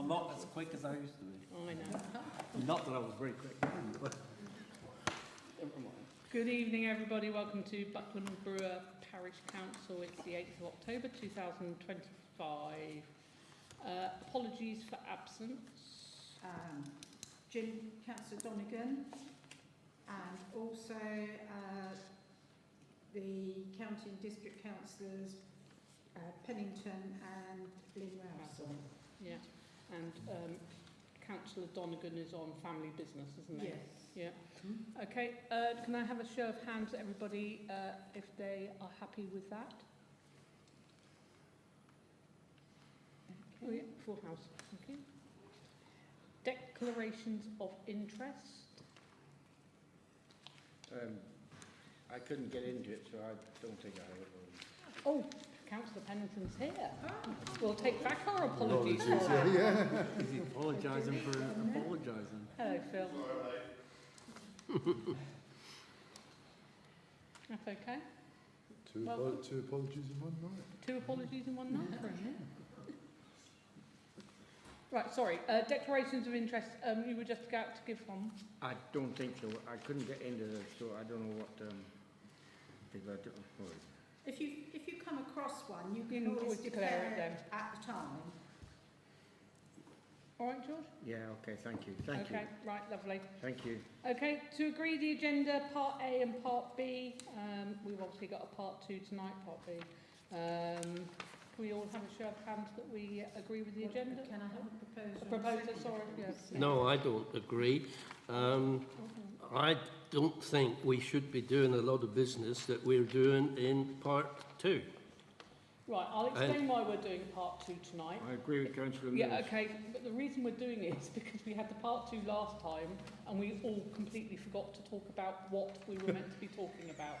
I'm not as quick as I used to be. I know. Not that I was very quick. Good evening, everybody. Welcome to Buckland Brewer Parish Council. It's the 8th of October 2025. Apologies for absence. Councillor Donegan, and also the county and district councillors Pennington and Lynn Rouse. Yeah, and Councillor Donegan is on family business, isn't it? Yes. Yeah. Okay, can I have a show of hands, everybody, if they are happy with that? Okay. Oh yeah, full house. Okay. Declarations of interest. I couldn't get into it, so I don't think I have it. Oh, Councillor Pennington's here. We'll take back our apologies. Yeah. Is he apologising for apologising? Hello, Phil. That's okay. Two apologies in one night. Two apologies in one night for him, yeah. Right, sorry. Declarations of interest. You were just about to give one. I don't think so. I couldn't get into it, so I don't know what. If you come across one, you can always always declare it then. at the time. All right, George? Yeah, okay, thank you. Thank you. Okay, right, lovely. Thank you. Okay, to agree the agenda, Part A and Part B. We've obviously got a Part 2 tonight, Part B. Can we all have a show of hands that we agree with the agenda? Can I have a proposal? Proposal, sorry, yes. No, I don't agree. I don't think we should be doing a lot of business that we're doing in Part 2. Right, I'll explain why we're doing Part 2 tonight. I agree with Councillor Mills. Yeah, okay, but the reason we're doing it is because we had the Part 2 last time and we all completely forgot to talk about what we were meant to be talking about.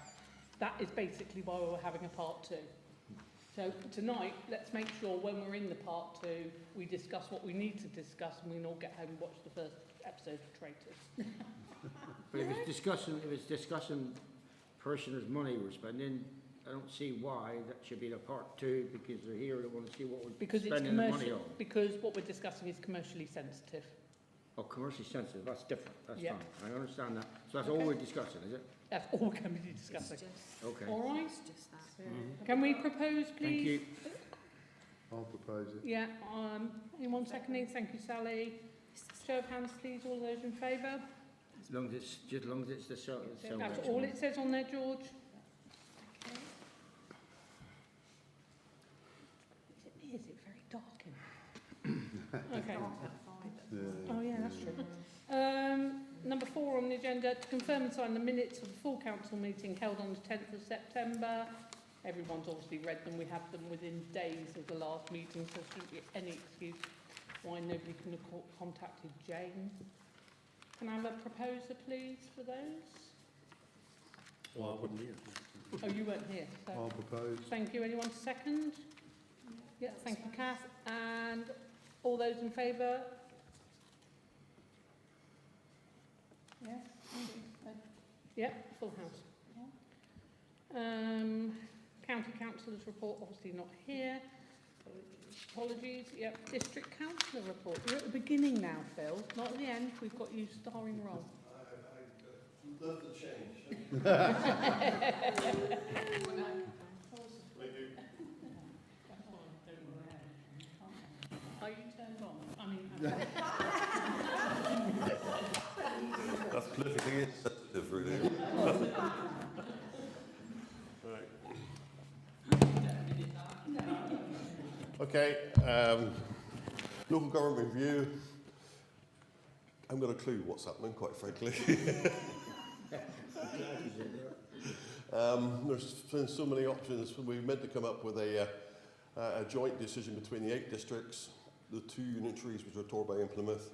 That is basically why we're having a Part 2. So tonight, let's make sure when we're in the Part 2, we discuss what we need to discuss and we can all get home and watch the first episode of Traitors. But if it's discussing parishioners' money we're spending, I don't see why that should be the Part 2, because they're here, they want to see what we're spending the money on. Because what we're discussing is commercially sensitive. Oh, commercially sensitive, that's different, that's Yeah. fine. I understand that. So that's all we're discussing, is it? That's all we're going to be discussing. Okay. All right? It's just that. Can we propose, please? Thank you. I'll propose it. Yeah, anyone seconding? Thank you, Sally. Show of hands, please, all those in favour? As long as it's the sale. That's all it says on there, George. Is it very dark in there? Okay. Oh yeah, that's true. Number 4 on the agenda, to confirm and sign the minutes of the full council meeting held on the 10th of September. Everyone's obviously read them. We have them within days of the last meeting, so there shouldn't be any excuse why nobody can have contacted Jane. Can I have a proposer, please, for those? Well, I wouldn't hear. Oh, you weren't here. So. I'll propose. Thank you. Anyone second? Yeah, thank you, Kath. And all those in favour? Yes. Yeah, full house. County councillors report, obviously not here. Apologies. Yep. District councillor report. You're at the beginning now, Phil. Not at the end. We've got you starring role. I love the change. Are you turned on? I mean, That's politically insensitive, really. Right. Okay, local government review. I haven't got a clue what's happening, quite frankly. There's been so many options. We meant to come up with a joint decision between the 8 districts, the 2 unitaries which are Torbay and Plymouth,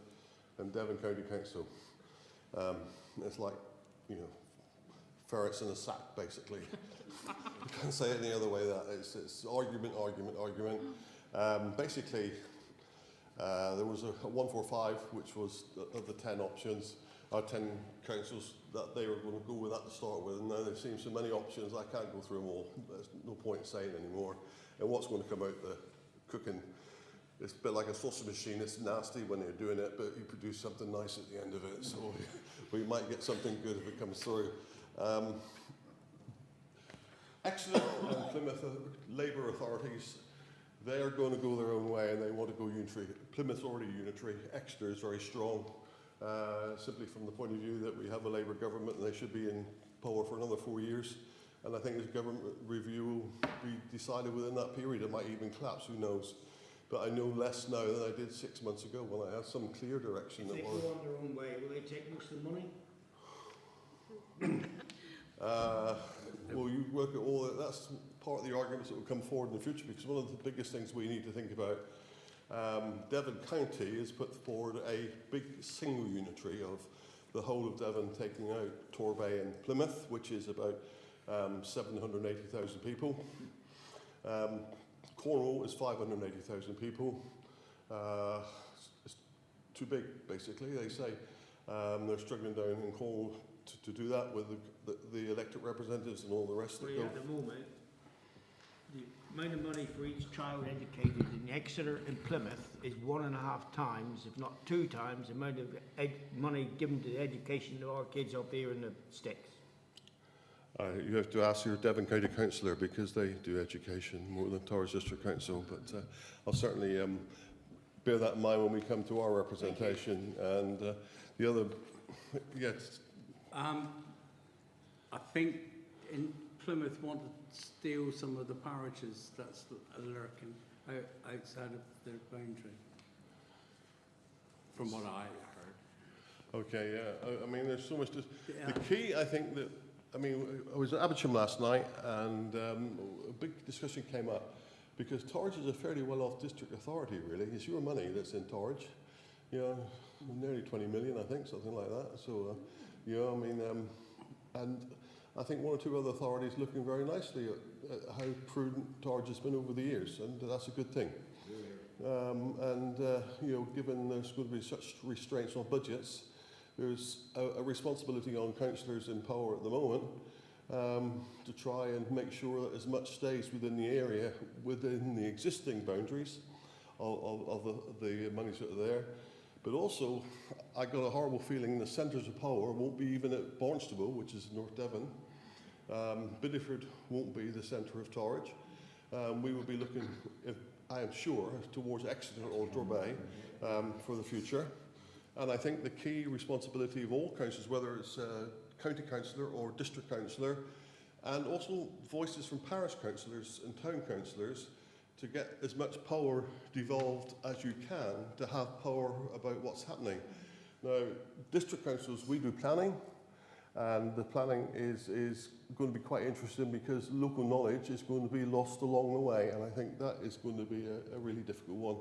and Devon County Council. It's like, you know, ferrets in a sack, basically. You can't say it any other way. That it's argument. Basically, there was a 145, which was of the 10 options, 10 councils that they were going to go with that to start with, and now there seems so many options I can't go through them all. There's no point saying anymore. And what's going to come out the cooking it's a bit like a sausage machine. It's nasty when you're doing it, but you produce something nice at the end of it. So we might get something good if it comes through. Exeter and Plymouth Labour authorities, they are going to go their own way and they want to go unitary. Plymouth's already unitary. Exeter is very strong, simply from the point of view that we have a Labour government and they should be in power for another 4 years. And I think this government review will be decided within that period. It might even collapse, who knows. But I know less now than I did 6 months ago when I had some clear direction. If they go on their own way, will they take most of the money? Well, you work at all that. That's part of the arguments that will come forward in the future, because one of the biggest things we need to think about, Devon County has put forward a big single unitary of the whole of Devon taking out Torbay and Plymouth, which is about 780,000 people. Cornwall is 580,000 people. It's too big, basically. They say they're struggling down in Cornwall to do that with the elected representatives and all the rest of Well, it. at the moment, the amount of money for each child educated in Exeter and Plymouth is 1.5 times, if not 2 times, the amount of money given to the education of our kids up here in the sticks. You have to ask your Devon County Councillor, because they do education more than Torres District Council, but I'll certainly bear that in mind when we come to our representation. And the other, yes. I think in Plymouth want to steal some of the parishes that's lurking outside of their boundary, from what I heard. Okay, yeah. I mean, there's so much. Yeah. The key, I think, that I mean, I was at Abbotsham last night, and a big discussion came up because Torridge is a fairly well-off district authority. Really, it's your money that's in Torridge. You know, nearly 20 million, I think, something like that. So, you know, I mean, and I think 1 or 2 other authorities looking very nicely at how prudent Torridge has been over the years, and that's a good thing. You know, given there's going to be such restraints on budgets, there's a responsibility on councillors in power at the moment to try and make sure that as much stays within the area, within the existing boundaries of the monies that are there. But also, I got a horrible feeling the centres of power won't be even at Barnstable, which is North Devon. Bideford won't be the centre of Torridge. We will be looking, I am sure, towards Exeter or Torbay for the future. And I think the key responsibility of all councillors, whether it's county councillor or district councillor, and also voices from parish councillors and town councillors, to get as much power devolved as you can to have power about what's happening. Now, district councils, we do planning, and the planning is going to be quite interesting because local knowledge is going to be lost along the way, and I think that is going to be a really difficult one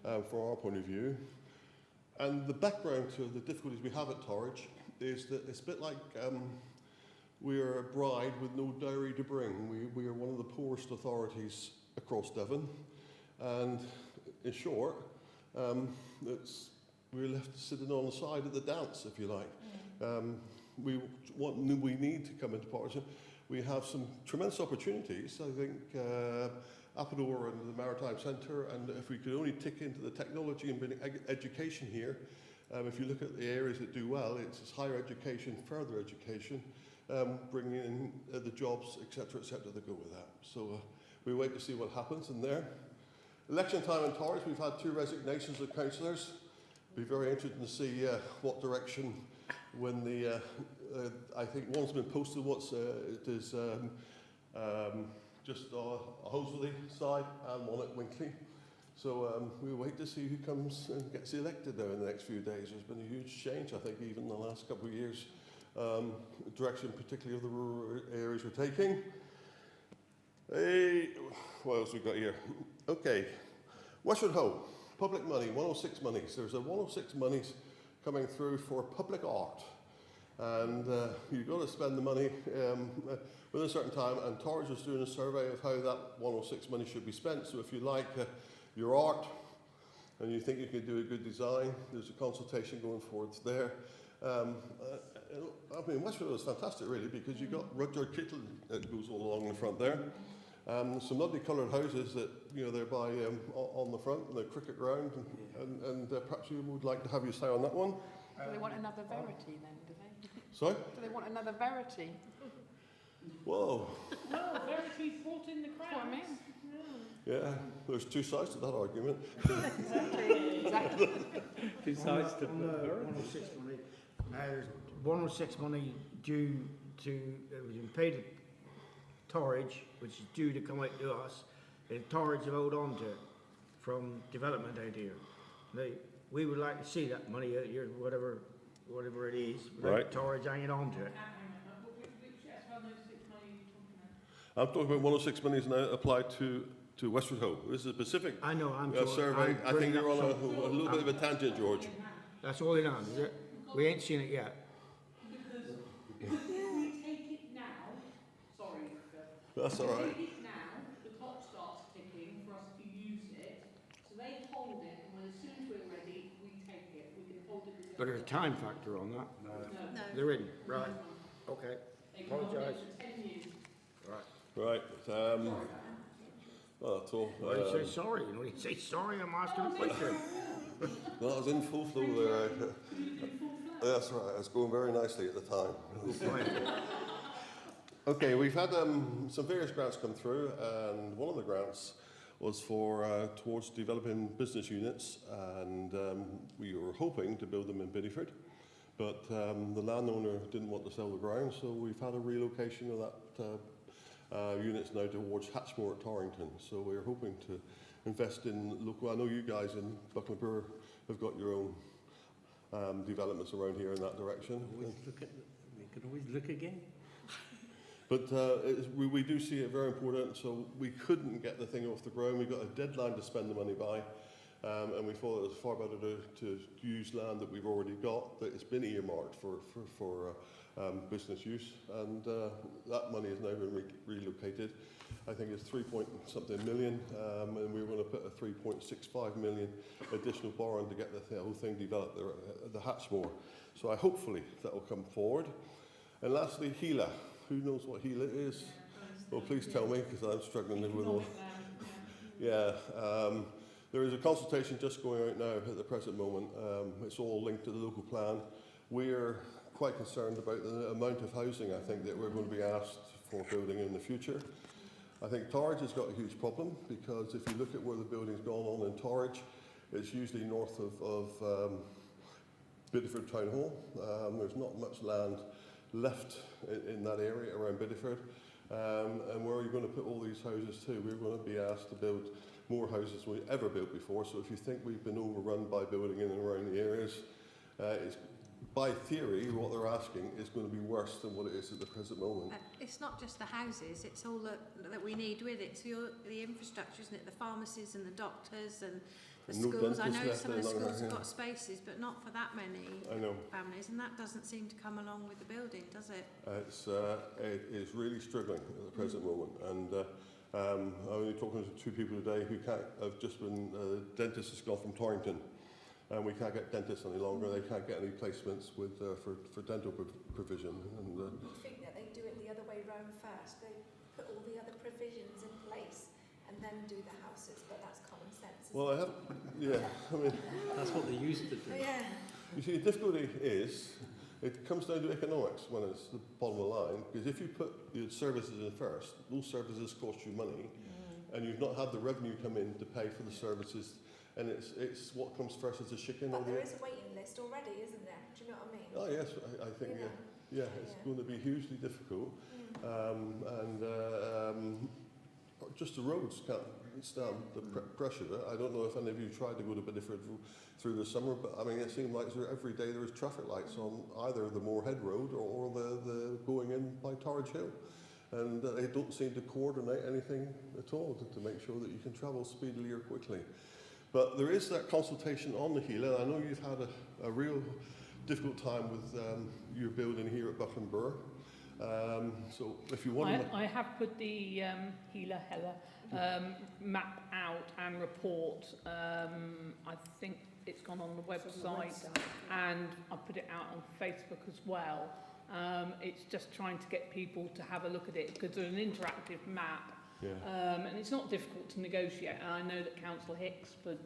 from our point of view. And the background to the difficulties we have at Torridge is that it's a bit like we are a bride with no dowry to bring. We are one of the poorest authorities across Devon, and in short, we're left sitting on the side of the dance, if you like. We need to come into partnership. We have some tremendous opportunities. I think Apador and the Maritime Centre, and if we could only tick into the technology and education here, if you look at the areas that do well, it's higher education, further education, bringing in the jobs, etc., that go with that. So we wait to see what happens in there. Election time in Torridge, we've had 2 resignations of councillors. Be very interested to see what direction when the, I think one's been posted, it is just Hoseley side and one at Winkley. So we wait to see who comes and gets elected now in the next few days. There's been a huge change, I think, even in the last couple of years. Direction particularly of the rural areas we're taking. What else we got here? Okay, Westward Ho, public money, 106 monies. There's a 106 monies coming through for public art. And you've got to spend the money within a certain time, and Torridge was doing a survey of how that 106 money should be spent. So if you like your art and you think you can do a good design, there's a consultation going forward there. I mean, Westfield is fantastic, really, because you've got Rudyard Kipling that goes all along the front there. Some lovely coloured houses that, you know, they're by on the front, the cricket ground, and perhaps you would like to have your say on that one. Do they want another Verity then, do they? Sorry? Do they want another Verity? Whoa. Well, Verity's brought in the crowd. That's what I mean. Yeah, there's two sides to that argument. Exactly. Two sides to On the 106 money, there's 106 money due to, it was paid to Torridge, which is due to come out to us, and Torridge have held on to it from development out here. We would like to see that money out here, whatever it is, Right. Torridge hanging on to it. I'm talking about 106 money is now applied to Westford Ho. This is a specific I know, I'm survey. I think you're on a some- little bit of a tangent, George. That's all it on, is it? We ain't seen it yet. Because if we take it now, sorry, That's all right. take it now, the clock starts ticking for us to use it. So they hold it, and when, as soon as we're ready, we take it. We can hold it. But there's a time factor on that. No. There isn't, right, okay. They can hold it Apologise. for 10 years. Right. Well, that's all. Why did you say sorry? You know, you say sorry, I'm asking a question. No, I was in full flow there. That's right. I was going very nicely at the time. Okay, we've had some various grants come through, and one of the grants was for towards developing business units, and we were hoping to build them in Bideford, but the landowner didn't want to sell the ground, so we've had a relocation of that units now towards Hatchmore at Torrington. So we're hoping to invest in local. I know you guys in Buckland Brewer have got your own developments around here in that direction. We can always look again. But we do see it very important, so we couldn't get the thing off the ground. We got a deadline to spend the money by, and we thought it was far better to use land that we've already got, that it's been earmarked for business use, and that money has now been relocated. I think it's 3-point-something million, and we were going to put a 3.65 million additional borrowing to get the whole thing developed there at the Hatchmore. So hopefully that will come forward. And lastly, Gila. Who knows what Gila is? Well, please tell me, because I'm struggling with all. Yeah, there is a consultation just going out now at the present moment. It's all linked to the local plan. We're quite concerned about the amount of housing I think that we're going to be asked for building in the future. I think Torridge has got a huge problem, because if you look at where the building's gone on in Torridge, it's usually north of Bideford Town Hall. There's not much land left in that area around Bideford, and where are you going to put all these houses to? We're going to be asked to build more houses than we've ever built before, so if you think we've been overrun by building in and around the areas, it's, by theory, what they're asking is going to be worse than what it is at the present moment. It's not just the houses, it's all that we need with it. So the infrastructure, isn't it? The pharmacies and the doctors and the schools. I know some of the schools have got spaces, but not for that many families, and that doesn't seem to come along with the building, does it? It is really struggling at the present moment, and I'm only talking to two people today who have just been, dentist has gone from Torrington, and we can't get dentists any longer. They can't get any placements with for dental provision. And I think that they do it the other way round first. They put all the other provisions in place and then do the houses, but that's common sense. Well, I mean, That's what they used to do. Yeah. you see, the difficulty is it comes down to economics when it's the bottom of the line, because if you put the services in first, those services cost you money, and you've not had the revenue come in to pay for the services. And it's what comes first as a chicken. But there is a waiting list already, isn't there? Do you know what I mean? Oh yes, I think it's going to be hugely difficult, and just the roads can't stand the pressure of it. I don't know if any of you tried to go to Bideford through the summer, but I mean it seemed like every day there was traffic lights on either the Moorhead Road or the going in by Torridge Hill, and they don't seem to coordinate anything at all to make sure that you can travel speedily or quickly. But there is that consultation on the Gila. I know you've had a real difficult time with your building here at Buckland Brewer. So if you want to... I have put the Gila map out and report. I think it's gone on the website, and I put it out on Facebook as well. It's just trying to get people to have a look at it, because there's an interactive map. And it's not difficult to negotiate. And I know that Councillor Hicks put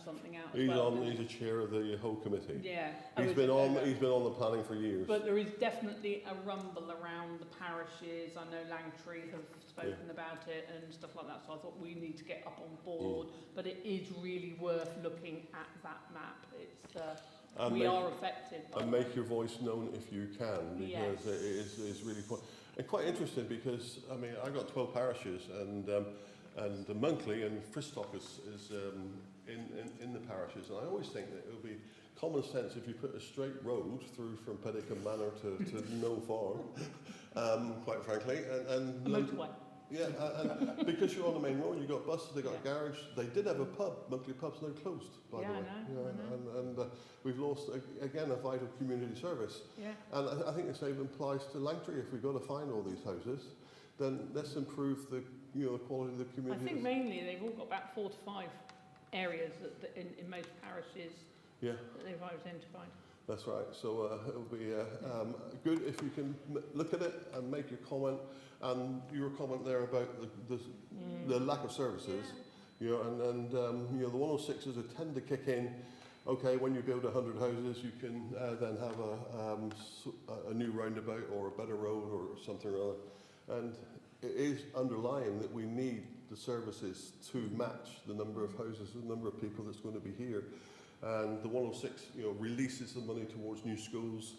something out as He's well. he's a chair of the whole committee. Yeah. He's been on the planning for years. But there is definitely a rumble around the parishes. I know Langtree have spoken about it and stuff like that. So I thought we need to get up on board. But it is really worth looking at that map. It's we are affected. And make your voice known if you can, because it is really fun. And quite interesting because, I mean, I've got 12 parishes and Monkley and Fristock is in the parishes. And I always think that it would be common sense if you put a straight road through from Petticum Manor to No Farm, quite frankly. And a motorway. Yeah, and because you're on the main road, you've got buses, they've got a garage. They did have a pub, Monkley Pub's now closed, by the way. I know. And we've lost, again, a vital community service. Yeah. And I think the same applies to Langtree. If we've got to find all these houses, then let's improve the quality of the community. I think mainly they've all got about 4 to 5 areas in most parishes that they've identified. That's right. So it'll be good if you can look at it and make your comment. And your comment there about the lack of services, and the 106s that tend to kick in. Okay, when you build 100 houses, you can then have a new roundabout or a better road or something or other. And it is underlying that we need the services to match the number of houses, the number of people that's going to be here. And the 106, releases the money towards new schools,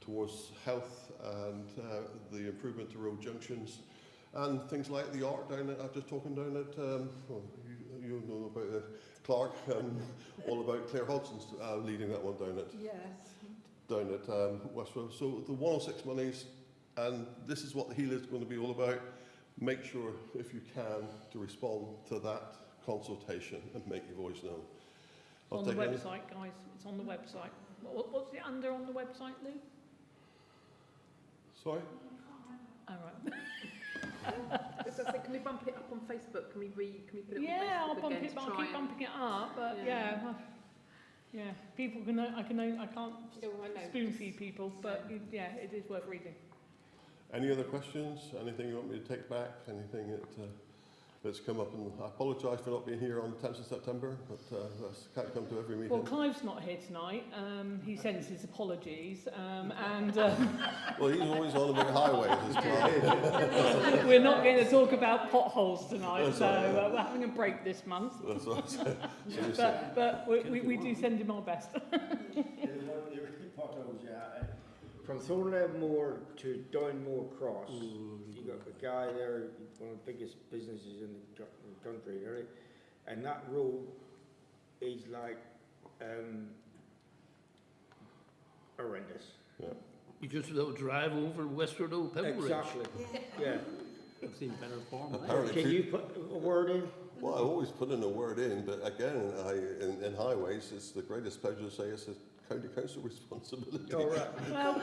towards health and the improvement to road junctions and things like the art down at, just talking down at, you know about the Clark, all about Claire Hodson's leading that one down at Westfield. So the 106 monies, and this is what the HEAL is going to be all about. Make sure, if you can, to respond to that consultation and make your voice known. On the website, guys. It's on the website. What's it under on the website, Lou? Sorry? All right. Can we bump it up on Facebook? Can we put it on Facebook I'll bump again it. I'll keep bumping it up. But people can. I can't spoon feed people, but it is worth reading. Any other questions? Anything you want me to take back? Anything that's come up? And I apologise for not being here on the 10th of September, but can't come to every meeting. Well, Clive's not here tonight. He sends his apologies. Well, he's always on about highways as well. We're not going to talk about potholes tonight, so we're having a break this month. That's what but we do send him our best. Potholes, from Thornleigh Moor to Downmoor Cross, you got a guy there, one of the biggest businesses in the country, right? And that road is like horrendous. Yeah. You just little drive over Westward Old Pebble Ridge. Exactly. Yeah. I've seen better form. Can you put a word in? Well, I always put in a word in, but again, in highways, it's the greatest pleasure to say it's a county council responsibility. Oh, right. Well,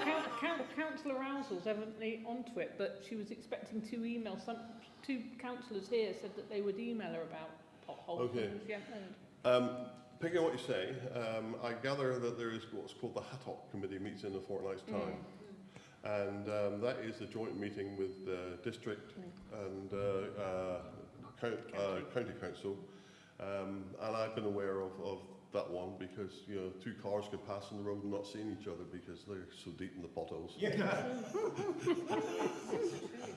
Councillor Rousel's evidently onto it, but she was expecting 2 emails. Two councillors here said that they would email her about potholes. Okay. Picking on what you say, I gather that there is what's called the Hattock Committee meets in a fortnight's time. And that is a joint meeting with the district and county council. And I've been aware of that one because 2 cars could pass on the road and not seeing each other because they're so deep in the potholes. Yeah.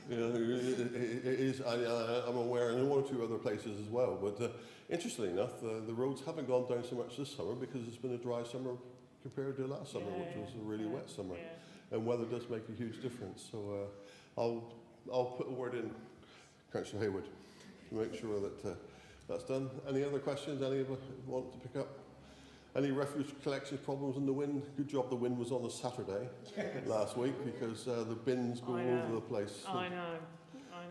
It is. I'm aware, and 1 or 2 other places as well. But interestingly enough, the roads haven't gone down so much this summer because it's been a dry summer compared to last summer, which was a really wet summer. Yeah. And weather does make a huge difference. So I'll put a word in, Councillor Haywood, to make sure that that's done. Any other questions? Anyone want to pick up? Any refuse collection problems in the wind? Good job the wind was on a Saturday last week because the bins go all over the place. I know.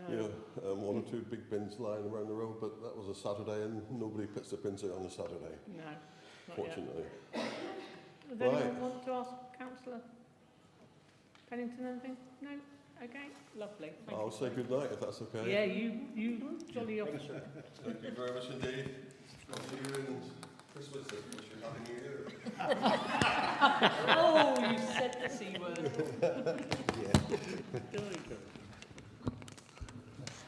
1 or 2 big bins lying around the road, but that was a Saturday and nobody puts their bins out on a Saturday. No, fortunately. Does anyone want to ask Councillor Pennington anything? No? Okay, lovely. I'll say good night if that's okay. Yeah, you jolly officer. Thank you very much indeed. I'll see you in Christmas if you're having New Year. Oh, you said the C word. Yeah.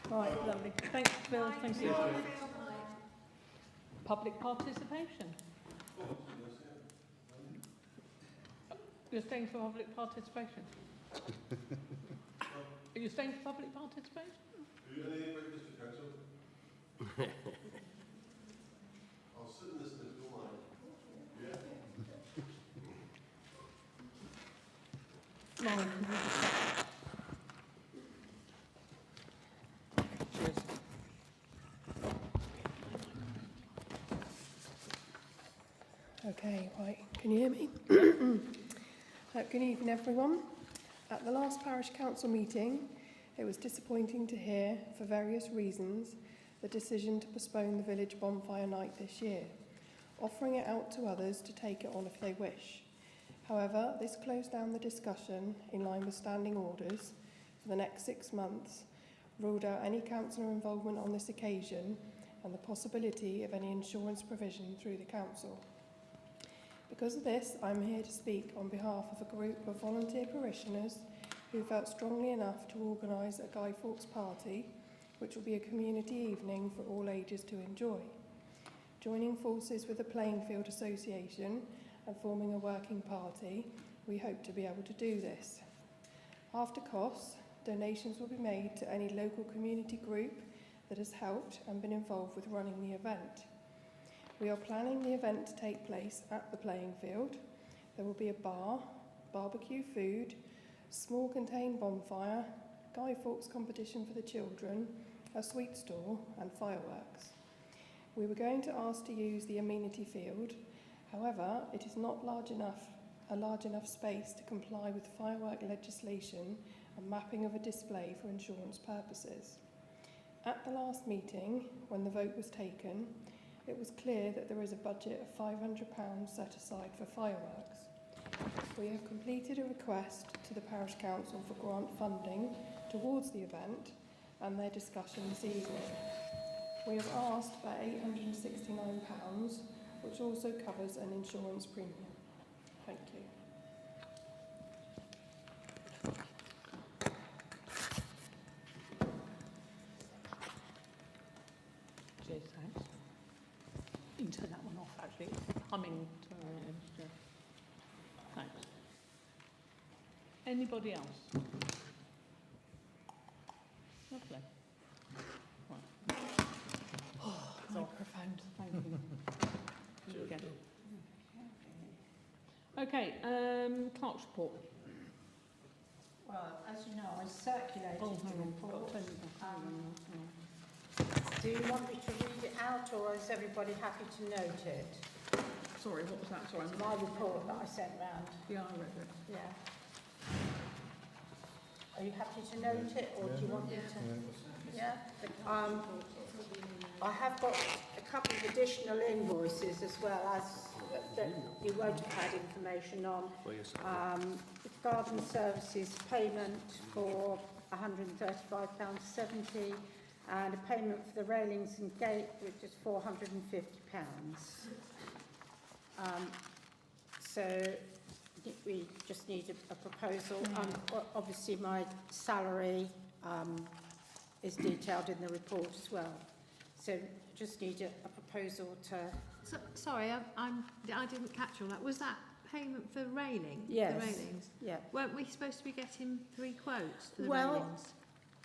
Right, lovely. Thanks, Phil. Thank you. Public participation. You're staying for public participation? Are you staying for public participation? Are you any for district council? I'll sit in this and don't mind. Yeah. No. Cheers. Okay, right. Can you hear me? Good evening, everyone. At the last parish council meeting, it was disappointing to hear, for various reasons, the decision to postpone the village bonfire night this year, offering it out to others to take it on if they wish. However, this closed down the discussion in line with standing orders for the next 6 months, ruled out any councillor involvement on this occasion and the possibility of any insurance provision through the council. Because of this, I'm here to speak on behalf of a group of volunteer parishioners who felt strongly enough to organise a Guy Fawkes party, which will be a community evening for all ages to enjoy. Joining forces with the Playing Field Association and forming a working party, we hope to be able to do this. After costs, donations will be made to any local community group that has helped and been involved with running the event. We are planning the event to take place at the playing field. There will be a bar, barbecue food, small contained bonfire, Guy Fawkes competition for the children, a sweet stall and fireworks. We were going to ask to use the amenity field. However, it is not a large enough space to comply with firework legislation and mapping of a display for insurance purposes. At the last meeting, when the vote was taken, it was clear that there is a budget of £500 set aside for fireworks. We have completed a request to the Parish Council for grant funding towards the event and their discussion this evening. We have asked for £869, which also covers an insurance premium. Thank you. Cheers, thanks. You can turn that one off, actually. It's humming. Thanks. Anybody else? Lovely. Right. Oh, so profound. Thank you. Do it again. Okay, clerk's report. Well, as you know, I circulated the report. Do you want me to read it out, or is everybody happy to note it? Sorry, what was that? Sorry. My report that I sent round. Yeah, I read it. Yeah. Are you happy to note it, or do you want me to? Yeah. I have got a couple of additional invoices as well as that you won't have had information on. Garden services payment for £135.70 and a payment for the railings and gate, which is £450. So we just need a proposal. Obviously my salary is detailed in the report as well. So just need a proposal to... Sorry, I didn't catch all that. Was that payment for railing? Yes. The railings? Yeah. Weren't we supposed to be getting 3 quotes for the Well, railings?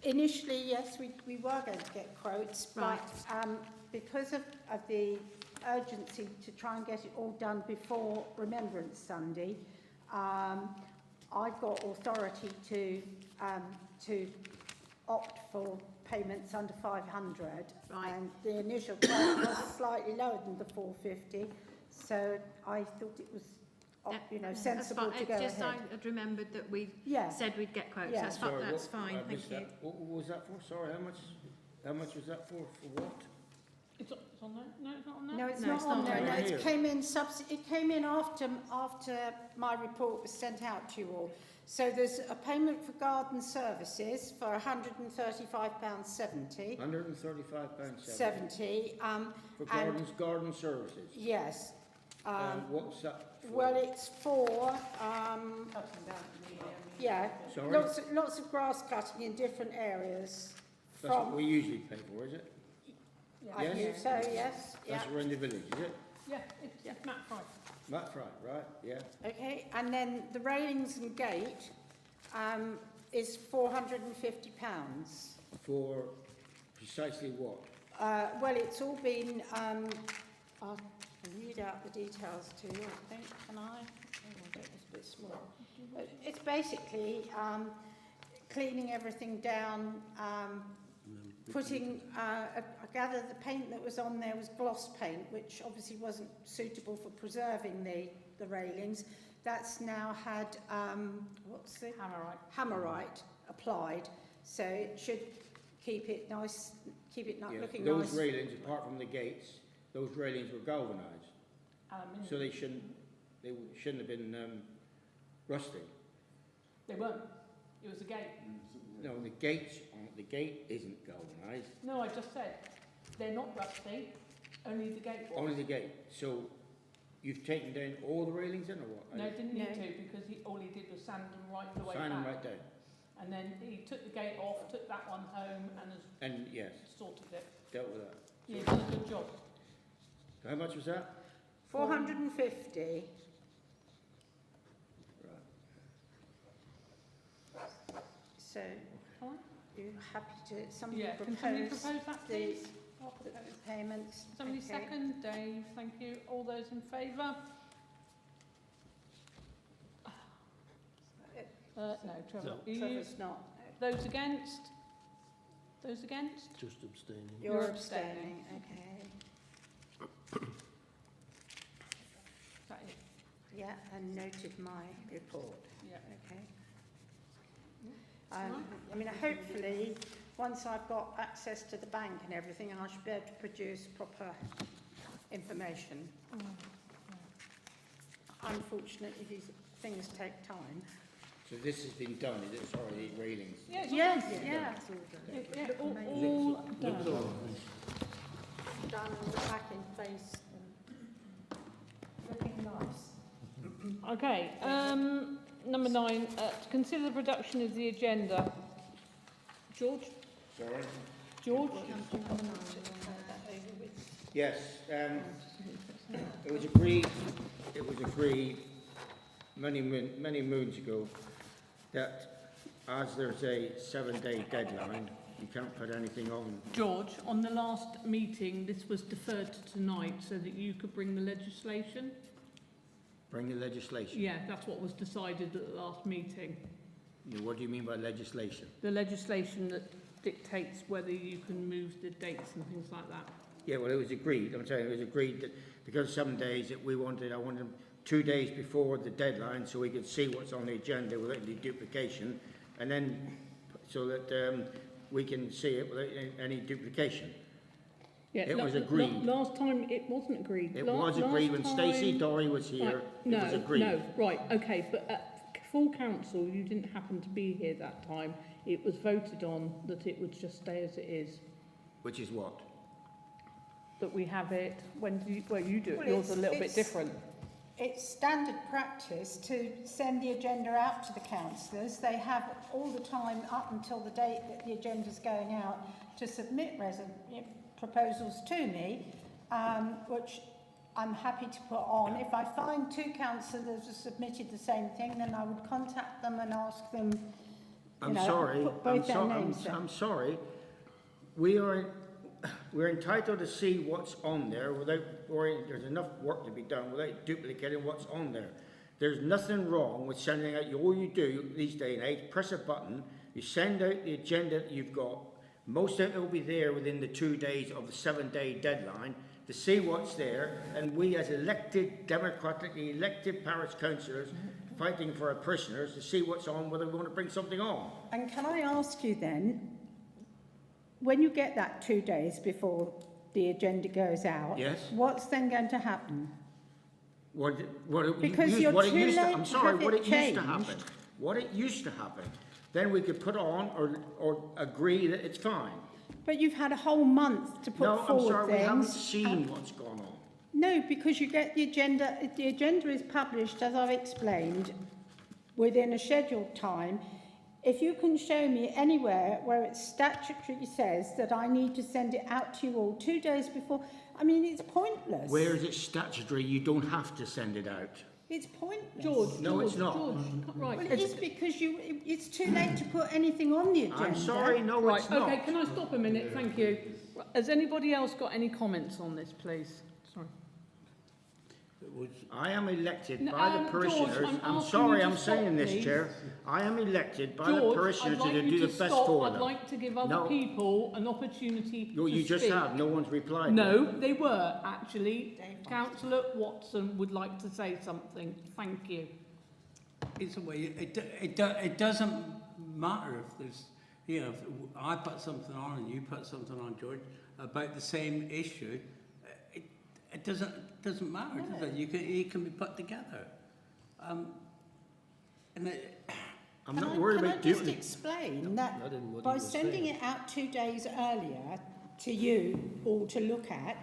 Initially, yes, we were going to get quotes, right. But because of the urgency to try and get it all done before Remembrance Sunday, I got authority to opt for payments under 500, right. And the initial quote was slightly lower than the 450, so I thought it was, sensible to go just ahead. I had remembered that we said we'd get quotes. Yeah. That's fine. Thank you. What was that for? Sorry, how much was that for? For what? It's on there? No, it's not on there? No, it's not on there. No, Right it came in after my report was sent out to you all. So there's a payment for garden services for £135.70. £135.70. For garden services. Yes. What's that for? Well, it's for Sorry? lots of grass cutting in different areas That's what from, we usually pay for, is it? I Yes? believe so, yes, yeah. That's around the village, is it? Yeah, it's Matt Price. That's right, yeah. Okay, and then the railings and gate is £450. For precisely what? Well, it's all been, I'll read out the details to you, I think, can I? Oh, it's a bit small. It's basically cleaning everything down, putting, I gather the paint that was on there was gloss paint, which obviously wasn't suitable for preserving the railings. That's now had, what's the? Hammerite applied, so it should keep it nice, looking those nice. Those railings, apart from the gates, those railings were galvanised. So they shouldn't have been rusting. They weren't. It was a gate. No, the gate isn't galvanised. No, I just said they're not rusty. Only the gate was. Only the gate. So you've taken down all the railings in, or what? No, didn't need to, because all he did was sand them right the way Sand them back. right down. And then he took the gate off, took that one home, and has Yes, sorted it. dealt with that. Yeah, he's done a good job. How much was that? 450. So, you're happy to, somebody Yeah, propose can somebody propose that, please? the payments? Somebody Okay. second? Dave, thank you. All those in favour? No, Trevor. No. Are you, Trevor's not. those against? Those against? Just abstaining. You're abstaining. Okay. Is that it? Yeah, and noted my report. Yeah. Okay. I mean, hopefully, once I've got access to the bank and everything, I should be able to produce proper information. Unfortunately, these things take time. So this has been done, is it? Sorry, the railings. Yeah, it's all Yes, done. yeah. Yeah, all done. Done and back in face and looking nice. Okay, number 9, to consider the production of the agenda. George? Sorry? George? Yes, it was agreed many moons ago that as there's a 7-day deadline, you can't put anything on. George, on the last meeting, this was deferred to tonight so that you could bring the legislation? Bring the legislation. Yeah, that's what was decided at the last meeting. What do you mean by legislation? The legislation that dictates whether you can move the dates and things like that. Yeah, well, it was agreed. I'm saying it was agreed that because some days that I wanted them 2 days before the deadline so we could see what's on the agenda without any duplication, and then so that we can see it without any duplication. Yeah, It was agreed. Last time it wasn't agreed. It was agreed when Stacey Dorry was here. Right, it was agreed. No, right, okay, but at full council, you didn't happen to be here that time. It was voted on that it would just stay as it is. Which is what? That we have it. When do you, well, you do it. Well, Yours a little bit different. It's standard practice to send the agenda out to the councillors. They have all the time up until the date that the agenda's going out to submit proposals to me, which I'm happy to put on. If I find 2 councillors have submitted the same thing, then I would contact them and ask them, I'm sorry. put both their names in. I'm sorry. We're entitled to see what's on there without worrying. There's enough work to be done without duplicating what's on there. There's nothing wrong with sending out. All you do these days and age, press a button. You send out the agenda that you've got. Most of it will be there within the 2 days of the 7-day deadline to see what's there. And we, as elected, democratically elected parish councillors, fighting for our prisoners to see what's on, whether we want to bring something on. And can I ask you then, when you get that 2 days before the agenda goes out, Yes. what's then going to happen? Because you're what it too used to, late I'm to sorry, have what it it used to changed. happen. What it used to happen. Then we could put on or agree that it's fine. But you've had a whole month to put No, I'm forward sorry, things. we haven't seen what's gone on. No, because you get the agenda. The agenda is published, as I've explained, within a scheduled time. If you can show me anywhere where it statutorily says that I need to send it out to you all 2 days before, I mean, it's pointless. Where is it statutory? You don't have to send it out. It's pointless. George, No, George, it's not. George, right. Well, it is because it's too late to put anything on the agenda. I'm sorry, no, Right, it's not. okay, can I stop a minute? Thank you. Has anybody else got any comments on this, please? Sorry. I am elected No, by the George, parishioners. I'm I'm asking sorry you to I'm saying stop, this, please. Chair. I am elected by the George, parishioners I'd like to you do the to best stop. for I'd them. like to give other No. people an opportunity to You just speak. have. No one's replied. No, they were, actually. Councillor Watson would like to say something. Thank you. It's a way, it doesn't matter if there's, you know, if I put something on and you put something on, George, about the same issue, it doesn't matter, does it? It can be put together. And I'm not worried about Can I just doing it. explain that I didn't know what by he was sending saying. it out 2 days earlier to you all to look at,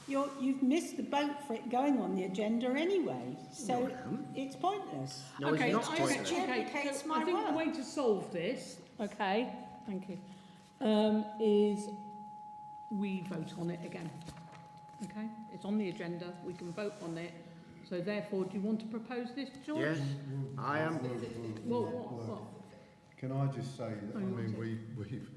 you've missed the boat for it going on the agenda anyway. So it's pointless. No, Okay, it's not I- pointless. Duplicates so my I think work. the way to solve this, okay, thank you, is we vote on it again. Okay, it's on the agenda, we can vote on it. So therefore, do you want to propose this, George? Yes, I am. What? Can I just say that, I mean, we've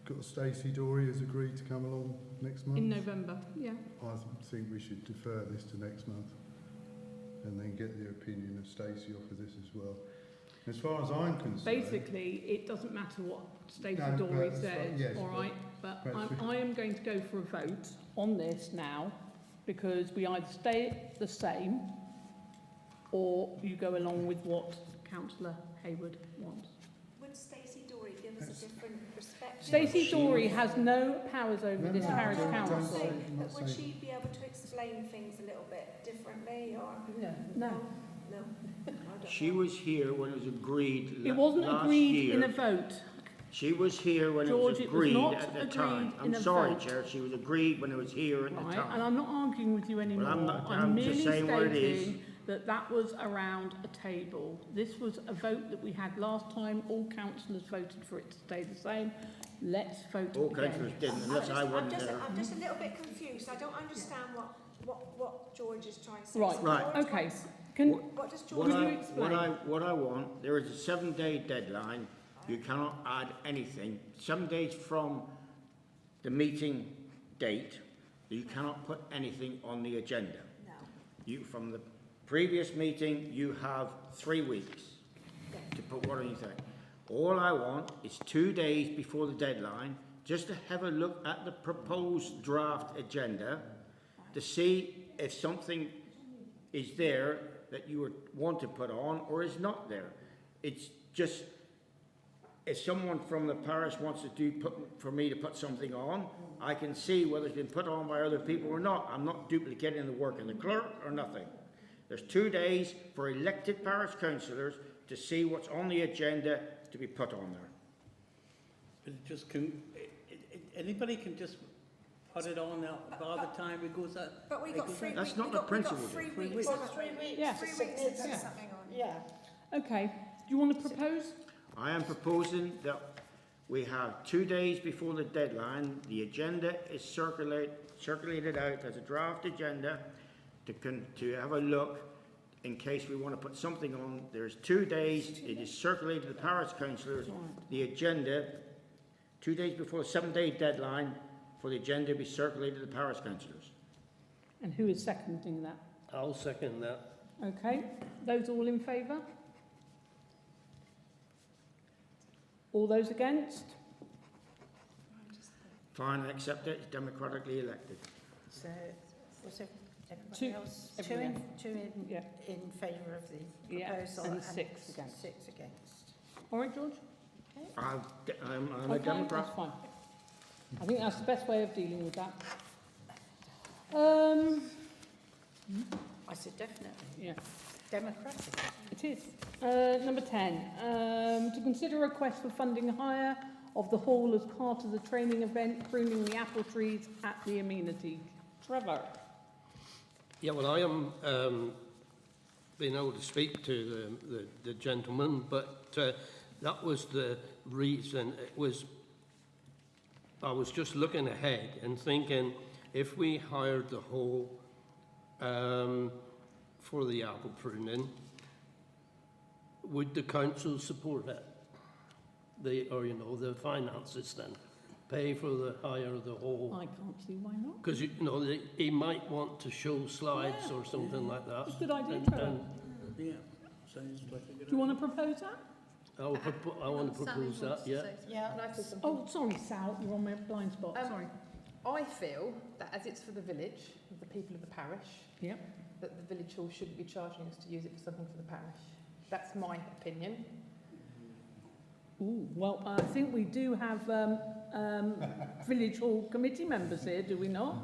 got Stacey Dorey has agreed to come along next month. In November, yeah. I think we should defer this to next month and then get the opinion of Stacey off of this as well. As far as I'm concerned... Basically, it doesn't matter what Stacey No, Dorey that's says, fine, yes, all but right? But perhaps I am going to go for a vote on this now, because we either stay the same or you go along with what Councillor Hayward wants. Would Stacey Dorey give us a different perspective? Stacey Dorey has no powers over No, this no, parish don't council. say- I'm not But would saying- she be able to explain things a little bit differently, or? No. No, No. I don't She know. was here when it was agreed it wasn't last agreed year. in a vote. She was here when George, it it was was agreed not at the agreed time. in I'm a sorry, vote. Chair. She was agreed when it was here at the Right, and time. I'm not arguing with you anymore. I'm not- I'm I'm just merely saying what it is. stating that that was around a table. This was a vote that we had last time. All councillors voted for it to stay the same. Let's vote All again. councillors didn't, unless I wasn't there. I'm just a little bit confused. I don't understand what George is trying to say. Right, So Right. George Okay, wants- can, What does George What Could I, you explain? what I want, there is a 7-day deadline. You cannot add anything. 7 days from the meeting date, you cannot put anything on the agenda. No. You, from the previous meeting, you have 3 weeks to put what on you think. All I want is 2 days before the deadline, just to have a look at the proposed draft agenda, to see if something is there that you would want to put on or is not there. It's just, if someone from the parish wants to for me to put something on, I can see whether it's been put on by other people or not. I'm not duplicating the work of the clerk or nothing. There's 2 days for elected parish councillors to see what's on the agenda to be put on there. But it just anybody can just put it on by the time it goes out. But we got 3 weeks. That's not the principle. We got 3 3 weeks. weeks. haven't we? 3 weeks. Yeah. 3 weeks to put Yeah. something on. Yeah. okay. Do you want to propose? I am proposing that we have 2 days before the deadline, the agenda is circulated out as a draft agenda to have a look in case we want to put something on. There's 2 days, it is circulated to the parish councillors, the agenda, 2 days before the 7-day deadline for the agenda to be circulated to the parish councillors. And who is seconding that? I'll second that. Okay, those all in favour? All those against? Fine, I accept it, it's democratically elected. So, was everybody Two- else? everyone. Two in Yeah. favour of the Yeah, proposal and 6 against. 6 against. All right, George? I'm a Okay, Democrat. that's fine. I think that's the best way of dealing with that. I said definitely. Yeah, Democratic. it is. Number 10, to consider a request for funding hire of the hall as part of the training event, pruning the apple trees at the amenity. Trevor? Yeah, well, I am being able to speak to the gentleman, but that was the reason. It was, I was just looking ahead and thinking, if we hired the whole for the apple pruning, would the council support it? The finances then, pay for the hire of the whole. I can't see why not. Because, he might want to show slides or something like that. It's a good idea, And- Trevor. and Yeah, sounds like a good Do you want to propose that? I want to propose that, yeah. Yeah. Can I say something? Oh, sorry, Sal, you're on my blind spot, sorry. I feel that as it's for the village, the people of the parish, Yep. that the village hall shouldn't be charging us to use it for something for the parish. That's my opinion. Ooh, well, I think we do have village hall committee members here, do we not?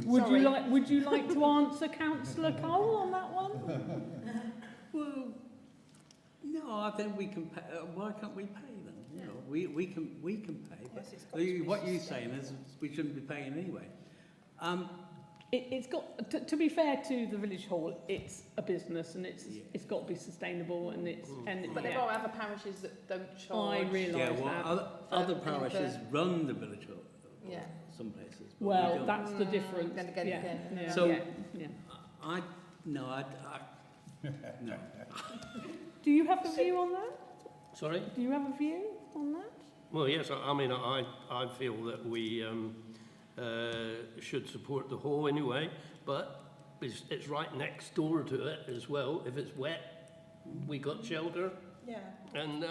Would you like to answer Councillor Cole on that one? Well, no, I think we can pay. Why can't we pay them? You know, we can pay. But Yes, it's got to be what you're sustainable. saying is we shouldn't be paying anyway. It's got to be fair to the village hall. It's a business, and it's got to be sustainable, and But there are other parishes that don't charge. I realise Yeah, well, that. other and parishes run the village hall. Yeah. Some places. But we Well, don't. that's the difference. Then again, yeah. again. Yeah. So- yeah. No. Do you have a view on that? Sorry? Do you have a view on that? Well, yes, I mean, I feel that we should support the whole anyway, but it's right next door to it as well. If it's wet, we got shelter, Yeah. and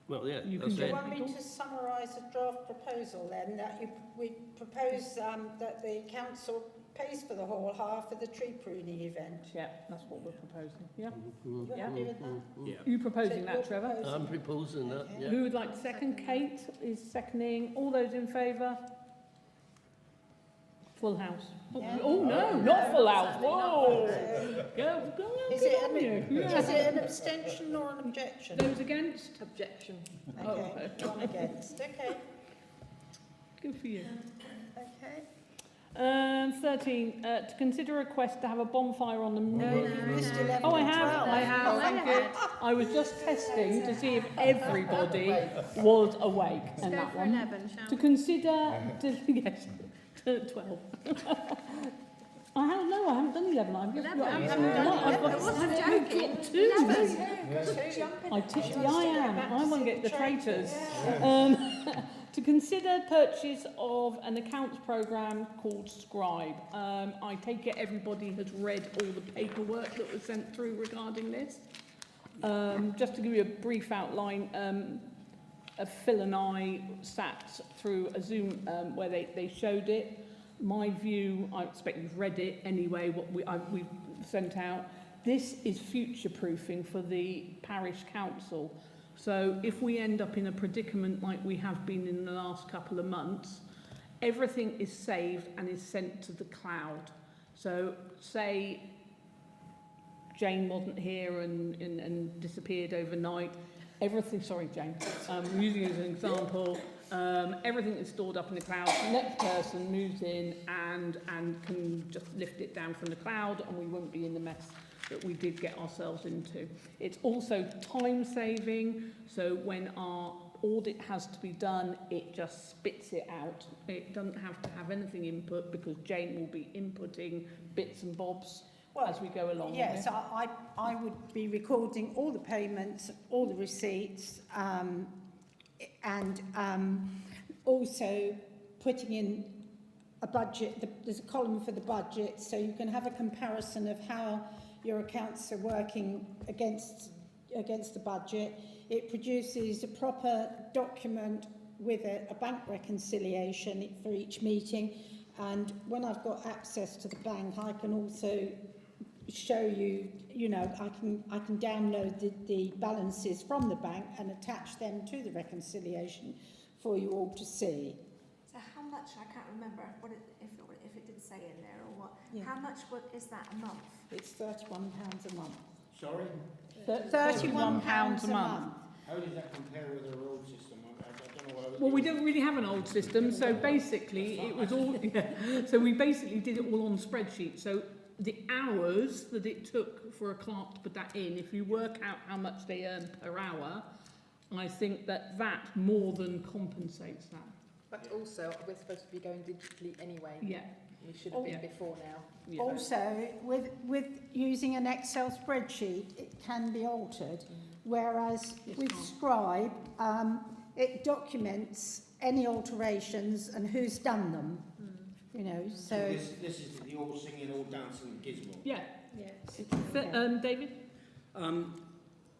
well, yeah, You that's Do you it. want me to summarise a draft proposal then, that we propose that the council pays for the whole half of the tree pruning event? Yeah, that's what we're proposing. Yeah. You Yeah. happy with that? Yeah. You proposing So that, you're Trevor? proposing- I'm proposing that, Okay. yeah. Who would like to second? Kate is seconding. All those in favour? Full house. Yeah. Oh no, not full house. Whoa. So, Go, Is good it on you. is Yeah. it an abstention or an objection? Those against? Objection. Okay, one against, okay, Good for you. okay. 13, to consider a request to have a bonfire on the... No, you missed 11 Oh, I and have, 12. I have. Thank you. I was just testing to see if everybody was awake. Let's And go that for one. 11, shall To we? consider, yes, 12. I haven't done 11. I've just 11, got, I haven't done I've 11. got, I wasn't I've joking. got two. 11. I tipped the I am. I want to get the traitors. To consider purchase of an accounts programme called Scribe. I take it everybody has read all the paperwork that was sent through regarding this. Just to give you a brief outline, Phil and I sat through a Zoom where they showed it. My view, I expect you've read it anyway, what we've sent out. This is future-proofing for the parish council. So if we end up in a predicament like we have been in the last couple of months, everything is saved and is sent to the cloud. So say Jane wasn't here and disappeared overnight, everything, sorry Jane, I'm using it as an example, everything is stored up in the cloud. The next person moves in and can just lift it down from the cloud, and we won't be in the mess that we did get ourselves into. It's also time saving, so when our audit has to be done, it just spits it out. It doesn't have to have anything input because Jane will be inputting bits and bobs as we go along. Yes, I would be recording all the payments, all the receipts, and also putting in a budget. There's a column for the budget, so you can have a comparison of how your accounts are working against the budget. It produces a proper document with a bank reconciliation for each meeting, and when I've got access to the bank, I can also show you, I can download the balances from the bank and attach them to the reconciliation for you all to see. So how much, I can't remember if it did say in there or what, Yeah. how much is that a month? It's £31 a month. Sorry? £31 a month. How does that compare with the road system? I don't know what I was... Well, we don't really have an old system, so basically it was all... Yeah, so we basically did it all on spreadsheets. So the hours that it took for a clerk to put that in, if you work out how much they earn per hour, I think that more than compensates that. But also, we're supposed to be going digitally anyway. Yeah. We should have been before now. Yeah. Also, with using an Excel spreadsheet, it can be altered, whereas Yes, with can't. Scribe, it documents any alterations and who's done them. You know, so This is the all singing, all dancing gizmo. Yeah. yeah. David?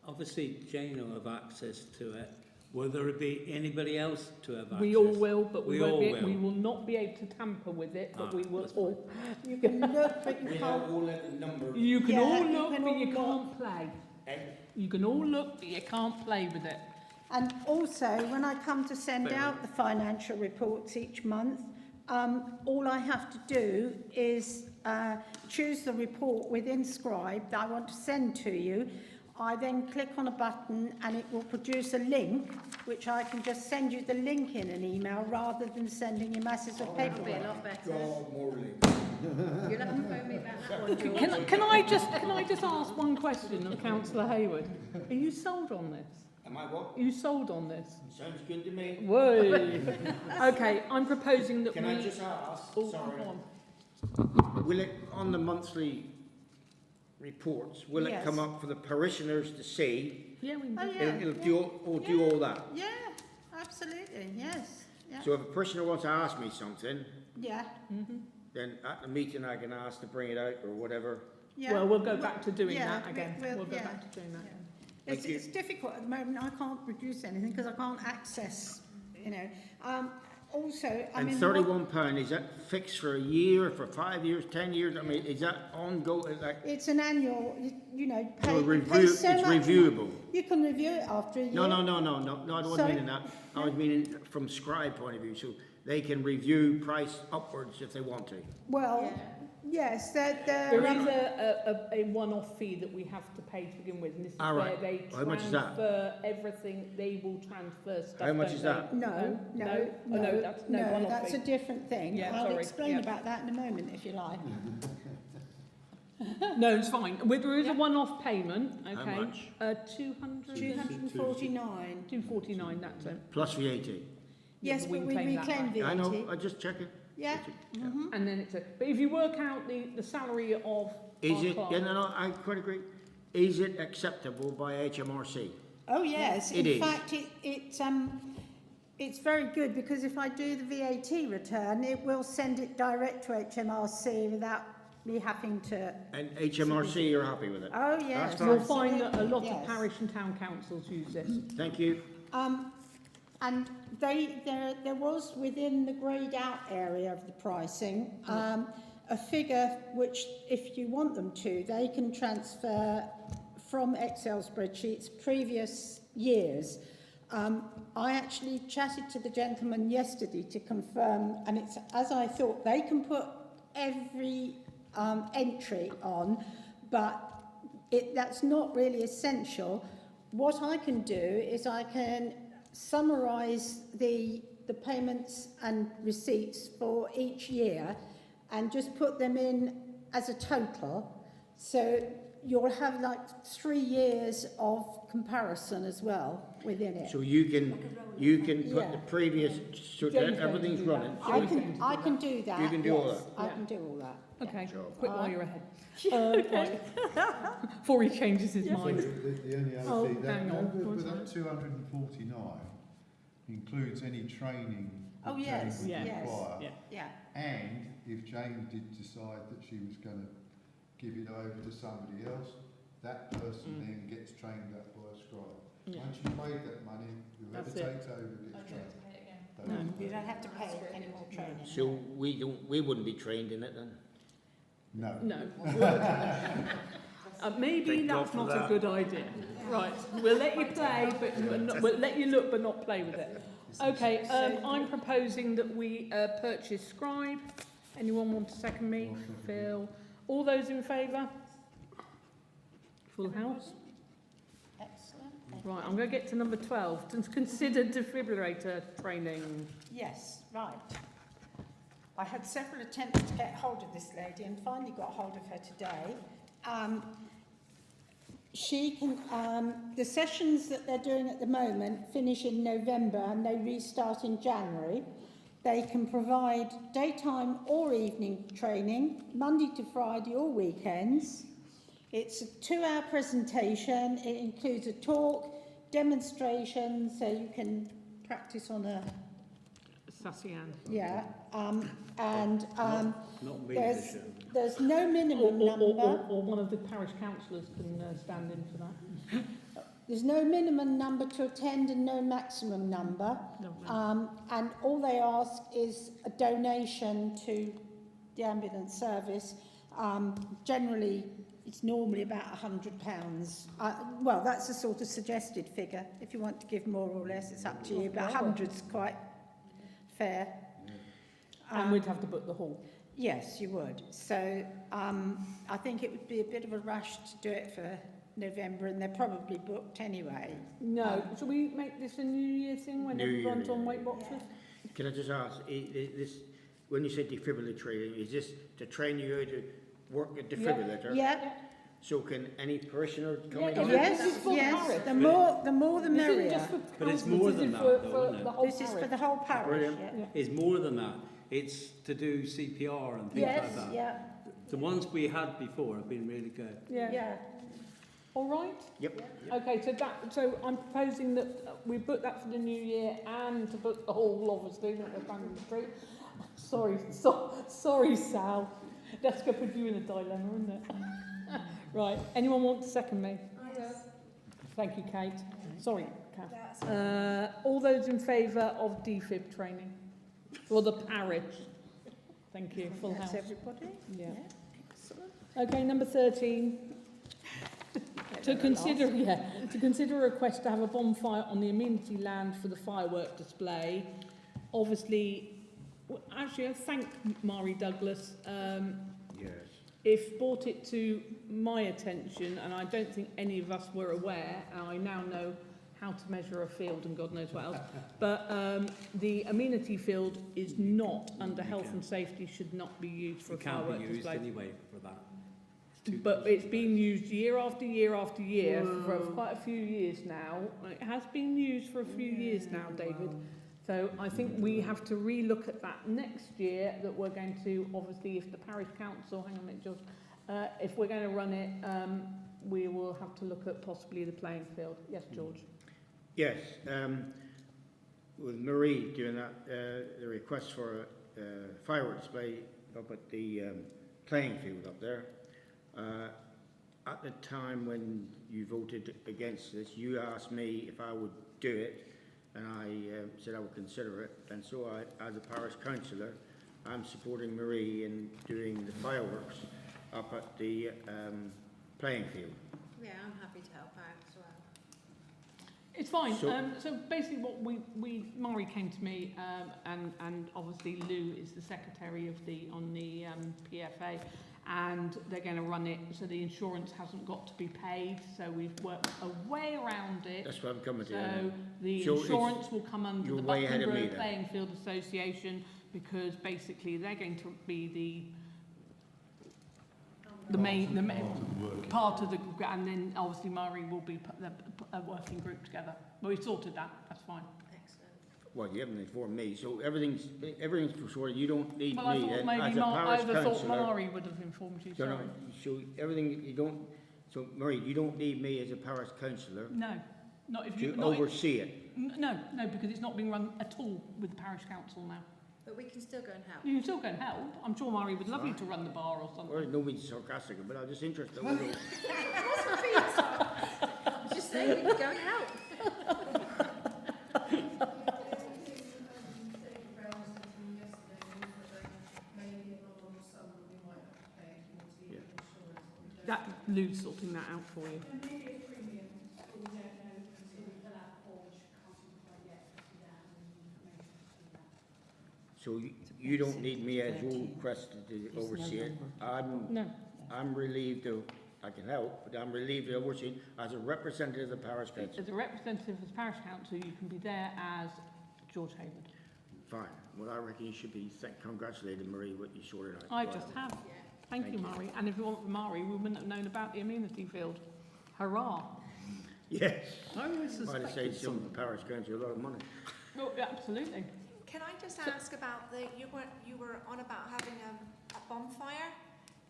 Obviously, Jane will have access to it. Will there be anybody else to have access? We all will, but we all will. will not be able to tamper with it, but we will that's fine. all. You can look, but you We can't. have all the number. You can Yeah, all you look, can but all you look. can't play. You can all look, but you can't play with it. And also, when I come to send Fair out the financial reports each month, all I have to do is choose the report within Scribe that I want to send to you. I then click on a button and it will produce a link, which I can just send you the link in an email rather than sending you masses of That'll be a paperwork. lot better. God, more link. You'll have to phone me about that one, George. Can I just ask one question of Councillor Hayward? Are you sold on this? Am I what? Are you sold on this? Sounds good to me. Whoa. Okay, I'm proposing that Can I just ask, Oh, sorry, go on. will it, on the monthly reports, will it Yes. come up for the parishioners to see? Yeah, we can Oh, do yeah. It'll do all that. Yeah, absolutely, yes. Yeah. So if a parishioner wants to ask me something, Yeah. then at the meeting I can ask to bring it out or whatever. Yeah. Well, we'll go back to doing yeah, that again. we'll- We'll go yeah. back to doing that. It's, Thank you. it's difficult at the moment. I can't produce anything because I can't access, you know. Also, I And mean, £31, is that fixed for a year, for 5 years, 10 years? I mean, is that ongoing, like, it's an annual, you know, pay, so you pay so it's much. reviewable? You can review it after a year. No, I wasn't Sorry? meaning that. I was meaning from Scribe point of view, so they can review price upwards if they want to. Well, yes, There is a one-off fee that we have to pay to begin with, and this is All where right. they How much is that? transfer everything. They will transfer stuff. How much don't is they? that? No, that's no one-off that's fee. a different thing. Yeah, I'll sorry. explain Yeah. about that in a moment if you like. No, it's fine. There is a one-off payment. Okay. How much? 200. 249. 249. That's it. Plus VAT. Yes, but we but can we claim that reclaim back. VAT. I know, I just check it. Yeah. Mhm. And then it's a. But if you work out the salary of Is our it, clerk, yeah, no, I quite agree. Is it acceptable by HMRC? Oh yes, It in is. fact it's very good because if I do the VAT return, it will send it direct to HMRC without me having to. And HMRC, you're happy with it? Oh yes, That's fine. you'll find that a lot Yes. of parish and town councils use this. Thank you. And there was within the greyed out area of the pricing a figure which, if you want them to, they can transfer from Excel spreadsheets previous years. I actually chatted to the gentleman yesterday to confirm, and it's as I thought. They can put every entry on, but that's not really essential. What I can do is I can summarise the payments and receipts for each year and just put them in as a total. So you'll have like 3 years of comparison as well within it. So you can put Yeah. the previous, so James that everything's can do that. running. I can do that. You can do all yes, that? I can do all that. Okay, Job. quick while you're ahead. Right. Before he changes his So mind. the only other Oh, thing, hang on. with that 249 includes any training that Oh, yes, Jane would yes. require. Yeah. Yeah. And if Jane did decide that she was going to give it over to somebody else, that person then gets trained up by a scribe. Yeah. Once you've paid that money, whoever That's it. takes over gets trained. No. You don't have to pay any more training. So we wouldn't be trained in it then? No. No. Maybe that's not a good idea. Right, we'll let you play, but we'll let you look, but not play with it. Okay, I'm proposing that we purchase Scribe. Anyone want to second me? Phil. All those in favour? Full house. Excellent. Right, I'm going to get to number 12. Consider defibrillator training. Yes, right. I had several attempts to get hold of this lady and finally got hold of her today. She can, the sessions that they're doing at the moment finish in November and they restart in January. They can provide daytime or evening training, Monday to Friday or weekends. It's a 2-hour presentation. It includes a talk, demonstration, so you can practice on a... Sassy Ann. Yeah, Not me, there's no minimum number. Or one of the parish councillors can stand in for that. There's no minimum number to attend and no maximum number. And all they ask is a donation to the ambulance service. Generally, it's normally about £100. Well, that's a sort of suggested figure. If you want to give more or less, it's up to you. But 100's quite fair. And we'd have to book the hall. Yes, you would. So I think it would be a bit of a rush to do it for November, and they're probably booked anyway. No. Shall we make this a New Year thing when everyone's on weight watchers? Yeah. Can I just ask, this, when you said defibrillator training, is this to train you how to work a defibrillator? Yeah. So can any parishioner come in? Yes, yes. The more the merrier. But it's more than that, though, isn't it? This is for the whole parish. Brilliant. Yeah. It's more than that. It's to do CPR and things Yes, like that. yeah. The ones we had before have been really good. Yeah. All right? Yep. Okay, so I'm proposing that we book that for the new year and to book the hall, obviously, that we're planning to do. Sorry, Sal. That's going to put you in a dilemma, isn't it? Right. Anyone want to second me? Yes. Thank you, Kate. Sorry, Kath. All those in favour of defib training for the parish? Thank you. Full house. That's everybody? Yeah. Excellent. Okay, number 13. To consider a request to have a bonfire on the amenity land for the firework display. Obviously, actually, I thank Mari Douglas. Yes. If brought it to my attention, and I don't think any of us were aware, and I now know how to measure a field and God knows what else, but the amenity field is not under health and safety, should not be used for a firework display. It can't be used anyway for that. But it's been used year after year after year for quite a few years now. It has been used for a few years now, David. So I think we have to re-look at that next year, that we're going to, obviously, if the parish council, hang on a minute, George, if we're going to run it, we will have to look at possibly the playing field. Yes, George? Yes. With Marie doing that, the request for a fireworks display up at the playing field up there, at the time when you voted against this, you asked me if I would do it, and I said I would consider it, and so I, as a parish councillor, I'm supporting Marie in doing the fireworks up at the playing field. Yeah, I'm happy to help out as well. It's fine. So- So basically what Mari came to me, and obviously Lou is the secretary of the PFA, and they're going to run it so the insurance hasn't got to be paid, so we've worked a way around it. That's what I'm coming to. So the So insurance will come under you're the way ahead Buckland of me Brewer then. Playing Field Association, because basically they're going to be the main part of the, and then obviously Mari will be a working group together. But we've sorted that. That's fine. Excellent. Well, you haven't informed me, so everything's for sure. You don't need Well, I me thought then, maybe as a parish I thought councillor. Mari would have informed you. No, Sorry. no, so everything you don't. So Marie, you don't need me as a parish councillor No, not if you. to not if- oversee it. No, because it's not being run at all with the parish council now. But we can still go and help. You can still go and help. I'm sure Mari would love you to run the bar or something. Or no means sarcastic, but I'm just interested. I'm just saying we can go and help. That Lou's sorting that out for you. So you don't need me as you requested to oversee it. No. I'm relieved to. I can help, but I'm relieved to oversee it as a representative of the parish council. As a representative of the parish council, you can be there as George Hayward. Fine. Well, I reckon you should be congratulating Marie what you sorted out. I just have. Thank you, Mari. And if it wasn't for Mari, we wouldn't have known about the amenity field. Hurrah. Yes. I always I'd have suspected saved some of the parish going to a lot of money. Oh, yeah, absolutely. Can I just ask about you were on about having a bonfire?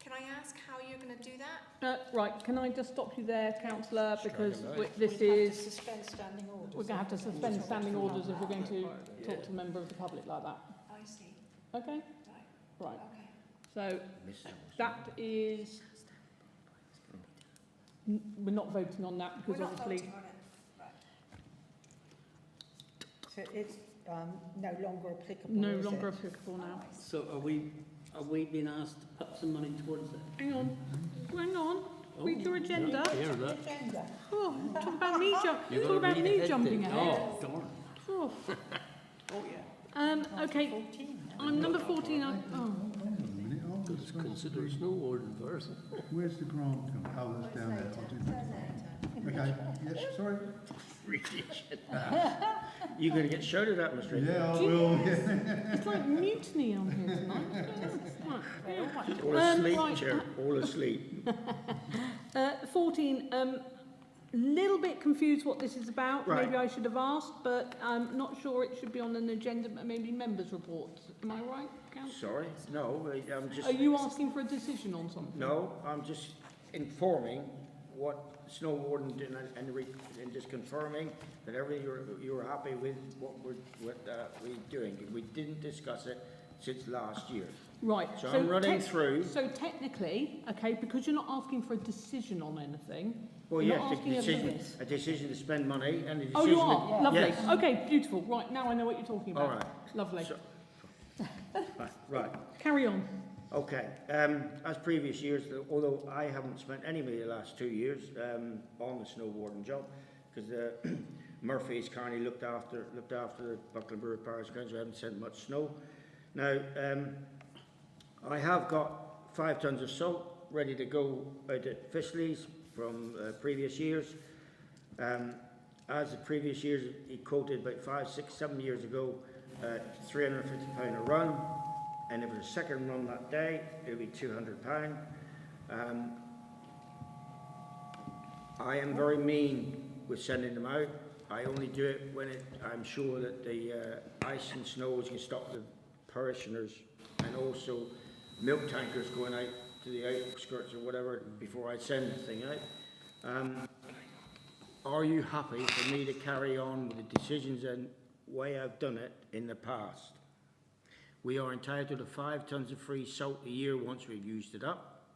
Can I ask how you're going to do that? Right, can I just stop you there, councillor, because this We'd have to is... suspend standing orders. We're going to have to suspend standing orders if we're going to talk to a member of the public like that. I see. Okay? Right. Okay. So that is... We're not voting on that because We're not obviously... voting on it. Right. So it's no longer applicable, No is longer it? applicable now. So are we being asked to put some money towards it? Hang on. Read your agenda. Hear that? Agenda. Oh, talk about me, You've talk got to about read me ahead jumping then. ahead. Oh, darn. Oh. Oh, yeah. Okay, 14 now. I'm number 14. Hang on a minute, I've got It's some- considered snow warden first. Where's the grant come? Oh, that's down there. I'll do that. Okay, yes, sorry. You're going to get shouted at, Mr. Ray. Yeah, I will, yeah. It's like mutiny on here tonight. Right. All asleep, right. Chair, all asleep. 14, little bit confused what this is about. Right. Maybe I should have asked, but I'm not sure it should be on an agenda, but maybe members' reports. Am I right, Councillor? Sorry, no, I'm just... Are you asking for a decision on something? No, I'm just informing what Snow Warden did and just confirming that everything you're happy with what we're doing. We didn't discuss it since last year. Right. So I'm running through. So technically, okay, because you're not asking for a decision on anything. Well, you're yes, not asking a decision to spend money and a decision... Oh, you are? to, Lovely. Yes. Okay, beautiful. Right, now I know what you're talking about. All right. Lovely. So, right. Carry on. Okay. As previous years, although I haven't spent any money the last 2 years on the Snow Warden job, because Murphy's currently looked after the Buckland Brewer Parish grounds, so I haven't sent much snow. Now, I have got 5 tons of salt ready to go out at Fisley's from previous years. As the previous years, he quoted about 5, 6, 7 years ago, £350 a run. And if it was a second run that day, it would be £200. I am very mean with sending them out. I only do it when I'm sure that the ice and snow is going to stop the parishioners and also milk tankers going out to the outskirts or whatever before I send the thing out. Are you happy for me to carry on with the decisions and way I've done it in the past? We are entitled to 5 tons of free salt a year once we've used it up.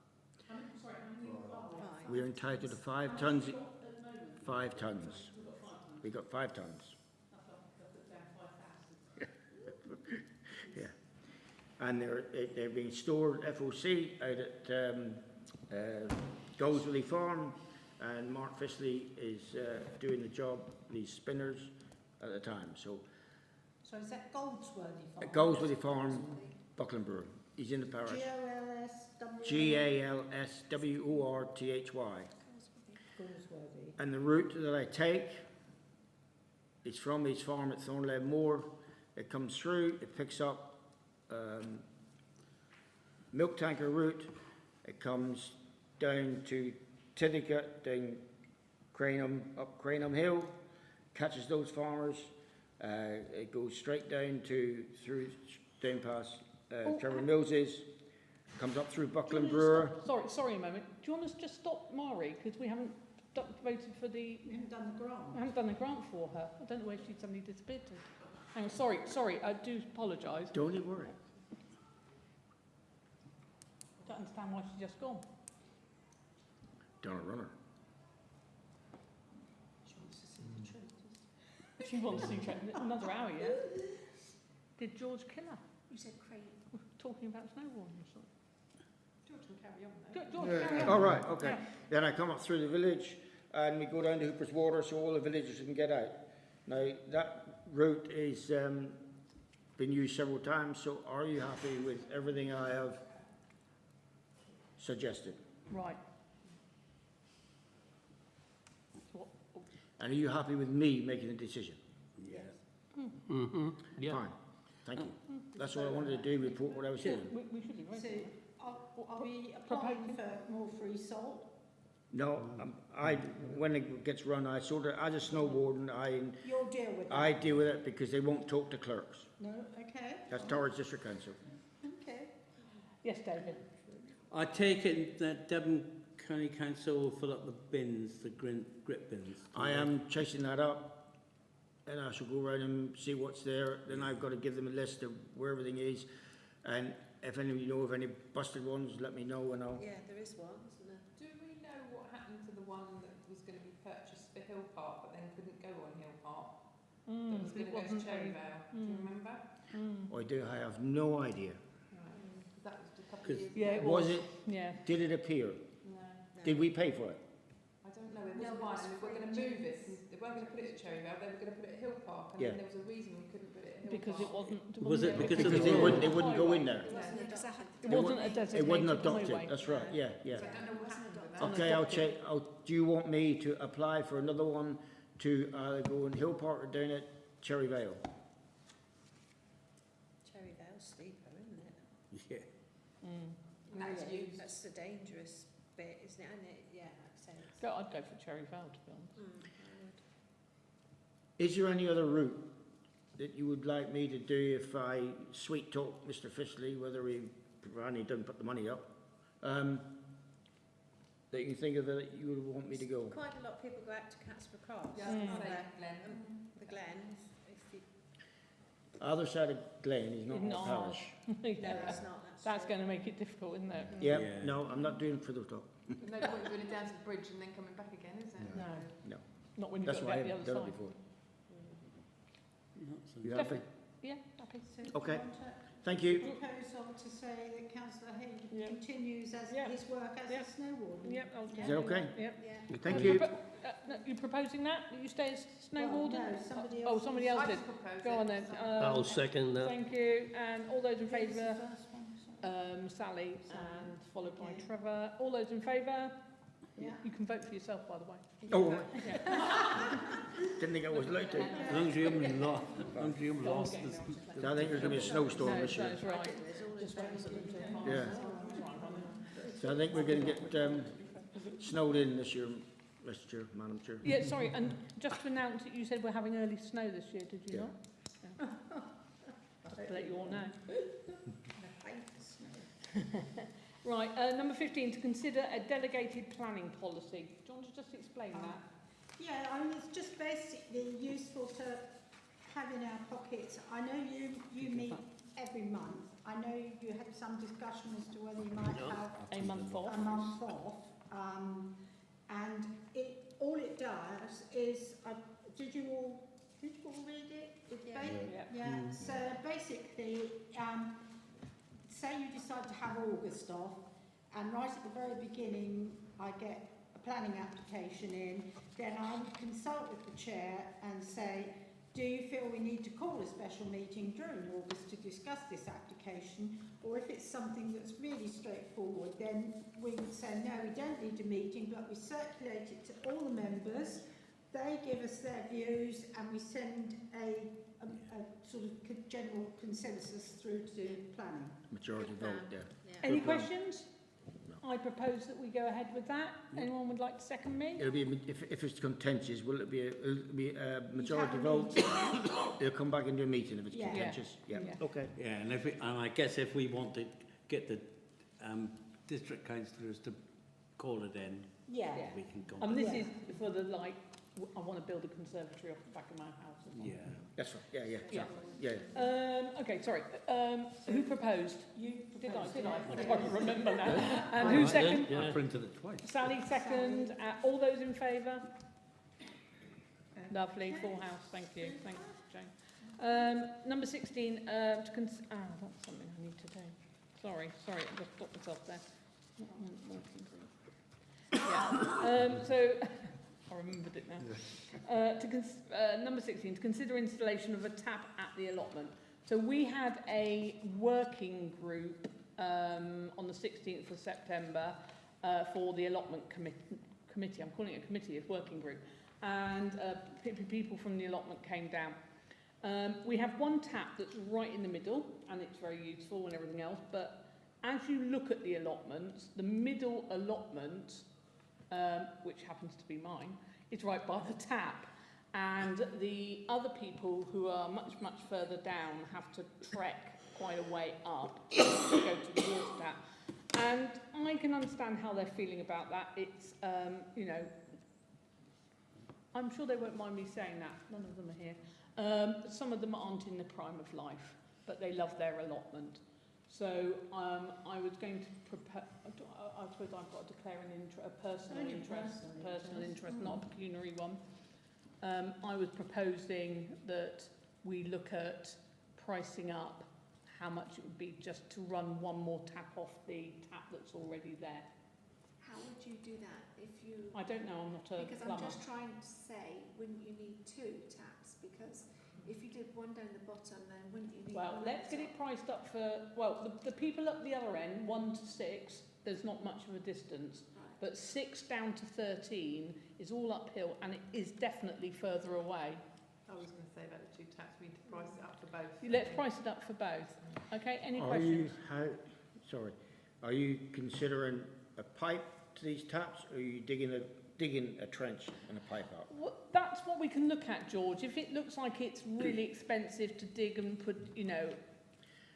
We are entitled to 5 tons. 5 tons. We got 5 tons. Yeah. And they're being stored FOC out at Goldsworthy Farm, and Mark Fisley is doing the job, these spinners, at the time. So is that Goldsworthy Farm? at Goldsworthy Farm, Buckland Brewer. He's in the parish. Galsworthy. Goldsworthy. And the route that I take is from his farm at Thornleigh Moor. It comes through, it picks up milk tanker route. It comes down to Tidicott, down Cranham, up Cranham Hill, catches those farmers. It goes straight down down past Trevor Mills's, comes up through Buckland Brewer. Sorry a moment. Do you want us to just stop Mari because we haven't voted for the? We haven't done the grant. I haven't done the grant for her. I don't know where she suddenly disappeared to. Hang on, sorry. I do apologise. Don't you worry. I don't understand why she's just gone. Don't run her. She wants to see another hour, yeah? Did George kill her? You said Craig. We're talking about snowballing or something. George will carry on though. George, carry on. All right, okay. Yeah. Then I come up through the village and we go down to Hooper's Water so all the villagers can get out. Now, that route is been used several times, so are you happy with everything I have suggested? Right. And are you happy with me making a decision? Yes. Mm-hmm. Yeah. Fine. Thank you. That's what I wanted to do, report what I was doing. We should be ready. So are we applying for more free salt? No, when it gets run, I sort of, as a snowboarder, You'll deal with that? I deal with it because they won't talk to clerks. No, okay. That's Torridge District Council. Okay. Yes, David. I take it that Devon County Council will fill up the bins, the grit bins. I am chasing that up, and I shall go around and see what's there. Then I've got to give them a list of where everything is, and if any of you know of any busted ones, let me know and I'll... Yeah, there is one, isn't there? Do we know what happened to the one that was going to be purchased for Hill Park but then couldn't go on Hill Park? That was going to go to Cherryvale. Do you remember? I do, I have no idea. Right. That was a couple of years Yeah, it ago. Was it? Yeah. Did it appear? No. Did we pay for it? I don't know. It No, was it one. was And we were going to free move it. juice. They weren't going to put it at Cherryvale. They were going to put it at Hill Park. And Yeah. then there was a reason we couldn't put it at Hill Because Park. it wasn't... Was it because of Because the they road? wouldn't go in there. It wasn't Exactly. adopted. It wasn't a designated It wasn't adopted, highway. that's right, yeah, yeah. So I don't know what happened with that. Okay, I'll check, do you want me to apply for another one to go in Hill Park or down at Cherry Vale? Cherryvale's steeper, isn't it? Yeah. And that's used. That's the dangerous bit, isn't it? And it, yeah, like I say, it's, I'd go for Cherryvale, to be honest. I would. Is there any other route that you would like me to do if I sweet talk Mr. Fishley, whether provided he doesn't put the money up, that you think of that you would want me to go? Quite a lot of people go out to Catsborough Cross. Yeah, I was aren't going to say there? Glen. The Glen. If you, Other side of Glen is not Not our ours. parish. no, it's not. That's true. going to make it difficult, isn't it? Yeah, Yeah. no, I'm not doing further talk. There's no point doing it down to the bridge and then coming back again, is there? No. No. Not when you've That's got why I to get haven't the done other it side. before. Not so- You happy? Yeah, happy. So do Okay. you want a Thank you. proposal to say that Councillor Haig Yeah. continues as Yeah. his work as Yeah. a snow warden? Yep, I'll Is that okay? Yep. Yeah. Thank you. No, you proposing that? You stay as snow Well, warden? no, somebody Oh, else somebody is. else I did. just propose Go it. on then. I'll second that. Thank you. And all those in Who's the favour, first one, sorry? Sally, Sally. and followed by Okay. Trevor. All those in favour? Yeah. You can vote for yourself, by the way. Oh, Yeah. didn't think I was allowed to. As long as you haven't lost, as long as you haven't lost Okay, this. no, So I think there's going to be a snowstorm No, this year. that's right. There's all Just this wait for them to pass. Yeah. So I think we're going to get snowed in this year, Mr. Chair, Madam Chair. Yeah, sorry, and just to announce that you said we're having early snow this year, did you Yeah. not? Yeah. Just to let you all know. Right, number 15, to consider a delegated planning policy. Do you want to just explain that? Yeah, I mean, it's just basically useful to have in our pockets. I know you meet every month. I know you had some discussion as to whether you might have A month off. a month off. And all it does is, did you all read it? It's Yeah. Yeah. So basically, say you decide to have August off, and right at the very beginning, I get a planning application in, then I would consult with the chair and say, do you feel we need to call a special meeting during August to discuss this application? Or if it's something that's really straightforward, then we would say, no, we don't need a meeting, but we circulate it to all the members. They give us their views, and we send a sort of general consensus through to planning. Majority vote, yeah. Yeah. Any Good plan. questions? I propose that we go ahead with that. Anyone would like to second me? It'll be, if it's contentious, will it be a majority have a vote? meeting. It'll come back into a meeting if it's Yeah. contentious? Yeah. Yeah. Okay. Yeah, and I guess if we want to get the district councillors to call it in, Yeah. Yeah. we can go. And this Yeah. is for the, like, I want to build a conservatory off the back of my house or something. Yeah. That's right, yeah, Yeah. yeah. Okay, sorry. Who proposed? You Did I? proposed Did it. I? I can't remember now. And who Right then, second? yeah. I printed it twice. Sally second. All those in favour? Lovely, full house. Thank you. Thanks, Jane. Number 16. That's something I need to do. Sorry, I just got myself there. Yeah. So I remembered it now. Number 16. To consider installation of a tap at the allotment. So we had a working group on the 16th of September for the allotment committee. I'm calling it a committee, it's working group. And people from the allotment came down. We have one tap that's right in the middle, and it's very useful and everything else, but as you look at the allotments, the middle allotment, which happens to be mine, is right by the tap. And the other people who are much, much further down have to trek quite a way up to go to the water tap. And I can understand how they're feeling about that. It's, you know, I'm sure they won't mind me saying that. None of them are here. Some of them aren't in the prime of life, but they love their allotment. So I was going to propose, I suppose I've got to declare a personal interest, not a pecuniary one. I was proposing that we look at pricing up how much it would be just to run one more tap off the tap that's already there. How would you do that if you... I don't know, I'm not a Because plumber. I'm just trying to say, wouldn't you need 2 taps? Because if you did one down the bottom, then wouldn't you need Well, one let's up get top? it priced up for, well, the people at the other end, 1 to 6, there's not much of a distance. Right. But 6 down to 13 is all uphill, and it is definitely further away. I was going to say about the 2 taps, we need to price it up for both. Let's price it up for both. Okay, any Are questions? are you considering a pipe to these taps, or are you digging a trench and a pipe out? Well, that's what we can look at, George. If it looks like it's really expensive to dig and put, you know...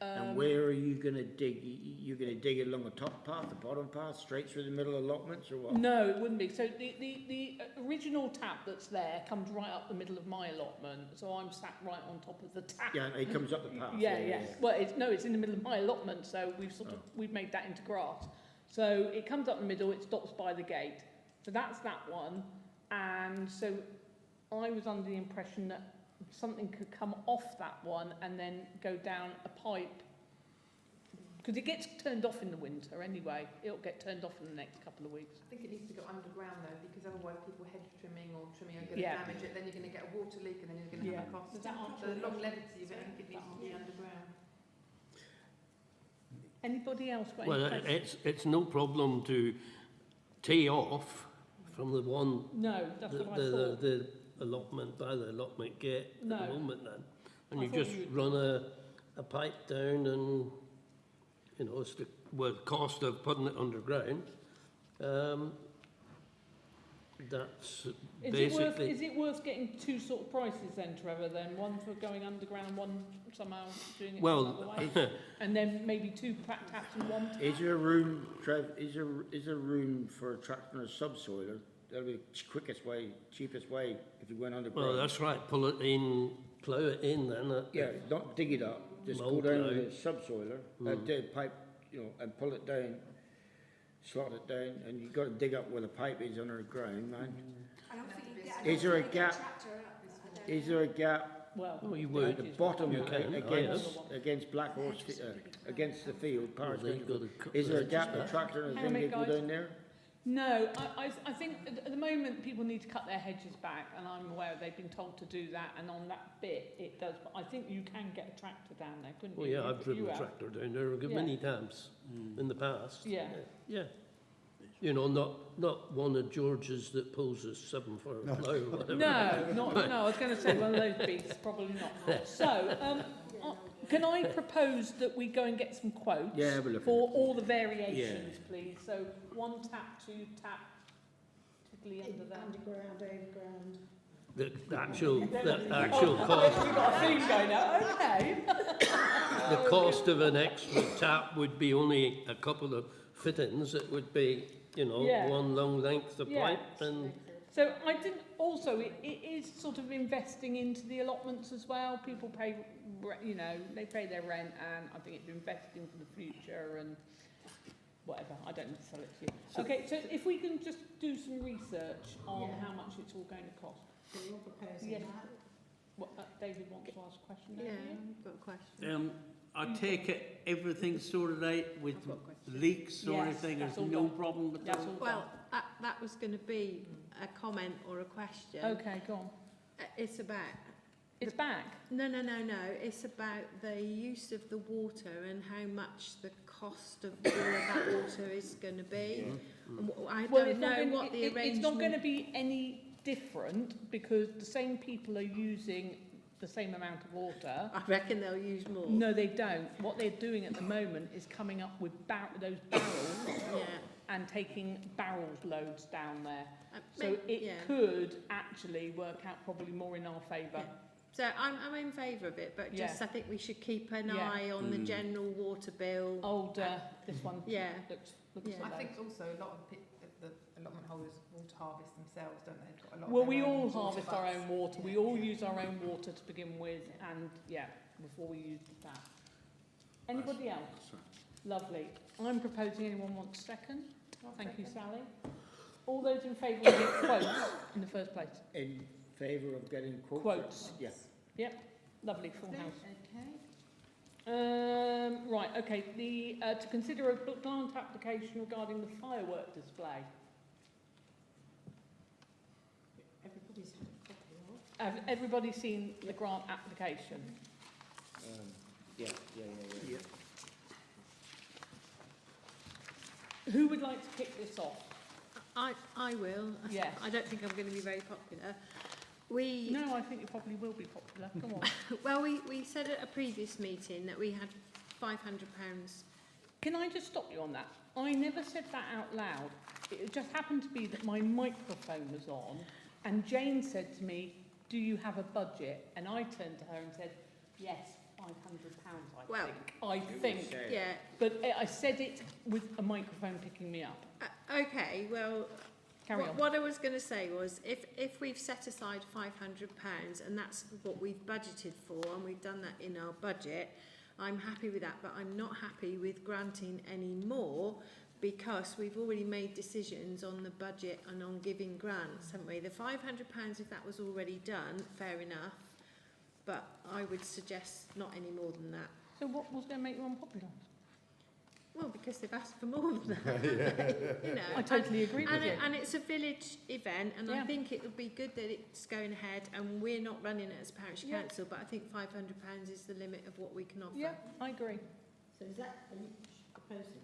And where are you going to dig? You're going to dig it along the top path, the bottom path, straight through the middle allotments, or what? No, it wouldn't be. So the original tap that's there comes right up the middle of my allotment, so I'm sat right on top of the tap. Yeah, it comes up the path. Yeah. Well, it's in the middle of my allotment, so we've made that into grass. So it comes up the middle, it stops by the gate. So that's that one. And so I was under the impression that something could come off that one and then go down a pipe. Because it gets turned off in the winter anyway. It'll get turned off in the next couple of weeks. I think it needs to go underground though, because otherwise people hedge trimming or trimming are going to damage it, then you're going to get a water leak and then you're going to have a cost. The longevity of it, I think it needs to be underground. Anybody else got any Well, questions? it's no problem to tee off from the one, No, that's what I thought. the allotment by the allotment gate at No. the moment then. And I you thought just you'd- run a pipe down and, you know, it's the cost of putting it underground. That's basically... Is it worth getting 2 sort of prices then, Trevor, then? One for going underground, one somehow doing it Well, another way? And then maybe 2 taps and 1 tap? Is there room, Trev? Is there room for a tractor and a subsoiler? That'll be the quickest way, cheapest way if you went underground. Well, that's right. Pull it in, plough it in then. Yeah, not dig it up. Just go down with a subsoiler, pipe, you know, and pull it down, slot it down, and you've got to dig up where the pipe is underground, man. I don't think you get... Is there a gap? Tractor up, I don't Is there a gap Well, Oh, you at would. the bottom You can, against Black Horse, against the field, Parish Well, they've Field? got to cut Is there a the gap edges the tractor and a Hang on a thing minute, go guys. down there? No, I think at the moment people need to cut their hedges back, and I'm aware they've been told to do that, and on that bit it does, but I think you can get a tractor down there, couldn't Well, you? yeah, I've If driven you a have. tractor down there Yeah. many times in the past. Yeah. Yeah. You know, not one of George's that pulls a 7 for a plough or whatever. No, I was going to say one of those beasts, probably not. So, can I propose that we go and get some quotes Yeah, have a look. for all the variations, please? So 1 tap, 2 tap, particularly under there. Underground, overground. The actual cost, We've got a theme going now. Okay. the cost of an extra tap would be only a couple of fittings. It would be, you know, Yeah. one long length of Yeah. pipe and So I did also, it is sort of investing into the allotments as well. People pay, you know, they pay their rent, and I think it's investing for the future and whatever. I don't need to sell it to you. Okay, so if we can just do some research on how much it's all going to cost. So you're proposing Yes. that? What, David wants to ask a question. Yeah, don't you? I've got a question. I take it everything's sorted out with I've got a question. leaks or Yes, anything, that's there's all no done. problem with That's that? all Well, that was going to be a comment or a question. done. Okay, go on. It's about... It's back. No. It's about the use of the water and how much the cost of all of that water is going to be. And I Well, don't it's not know going, what the arrangement... it's not going to be any different because the same people are using the same amount of water. I reckon they'll use more. No, they don't. What they're doing at the moment is coming up with those barrels Yeah. and taking barrels loads down there. So Maybe- it yeah. could actually work out probably more in our favour. Yeah. So I'm in favour of it, but just Yeah. I think we should keep an Yeah. eye on the general water bill. This one Yeah. looks Yeah. I think also a lot of the allotment holders water harvest themselves, don't they? They've got a lot of Well, their we own all water harvest our butts. own water. We Yeah. all use our own water to begin with, and before we use that. Anybody else? Lovely. I'm proposing. Anyone wants second? Thank you, Sally. All those in favour of getting quotes in the first place? In favour of getting quotes? Quotes. Yeah. Yep. Lovely. Full house. Okay. Right. Okay. To consider a grant application regarding the firework display. Everybody's had a copy of. Have everybody seen the grant application? Yeah. Who would like to kick this off? I will. Yes. I don't think I'm going to be very popular. No, I think you probably will be popular. Come on. Well, we said at a previous meeting that we had £500. Can I just stop you on that? I never said that out loud. It just happened to be that my microphone was on, and Jane said to me, "Do you have a budget?" And I turned to her and said, "Yes, £500, I think. Yeah. But I said it with a microphone picking me up. Okay, well, Carry on. what I was going to say was if we've set aside £500 and that's what we've budgeted for and we've done that in our budget, I'm happy with that, but I'm not happy with granting any more because we've already made decisions on the budget and on giving grants, haven't we? The £500, if that was already done, fair enough, but I would suggest not any more than that. So what was going to make you unpopular? Well, because they've asked for more than that. You know, I totally agree with you. And it's a village event, and I Yeah. think it would be good that it's going ahead, and we're not running it as parish Yeah. council, but I think £500 is the limit of what we can offer. Yeah, I agree. So is that proposing?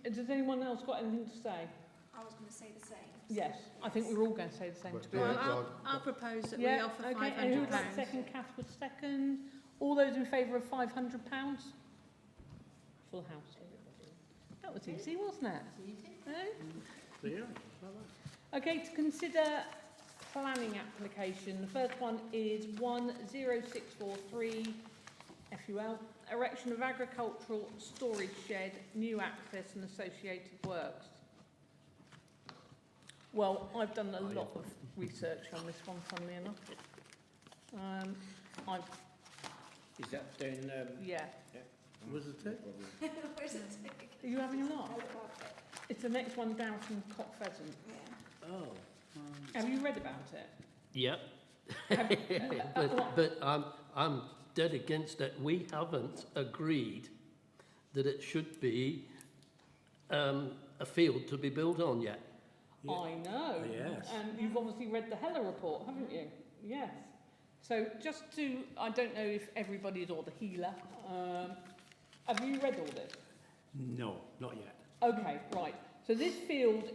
Does anyone else got anything to say? I was going to say the same. Yes, I think we're all going to say the same. To be Well, honest. I'll propose that we Yeah, offer okay. And who would like £500. second? Kath would second. All those in favour of £500? Full house. That was easy, wasn't it? Eh? Okay, to consider planning application. The first one is 10643 FUL, erection of agricultural storage shed, new access and associated works. Well, I've done a lot of research on this one, funnily enough. Is that down? Yeah. Was it it? Where's it? Are you having a laugh? It's the next one down from Cock Pheasant. Yeah. Oh. Have you read about it? Yep. Have- But I'm dead against it. We haven't agreed that it should be a field to be built on yet. Yeah. I know. Yes. And you've obviously read the Heller report, haven't you? Yes. So just to, I don't know if everybody's or the healer, have you read all this? No, not yet. Okay, right. So this field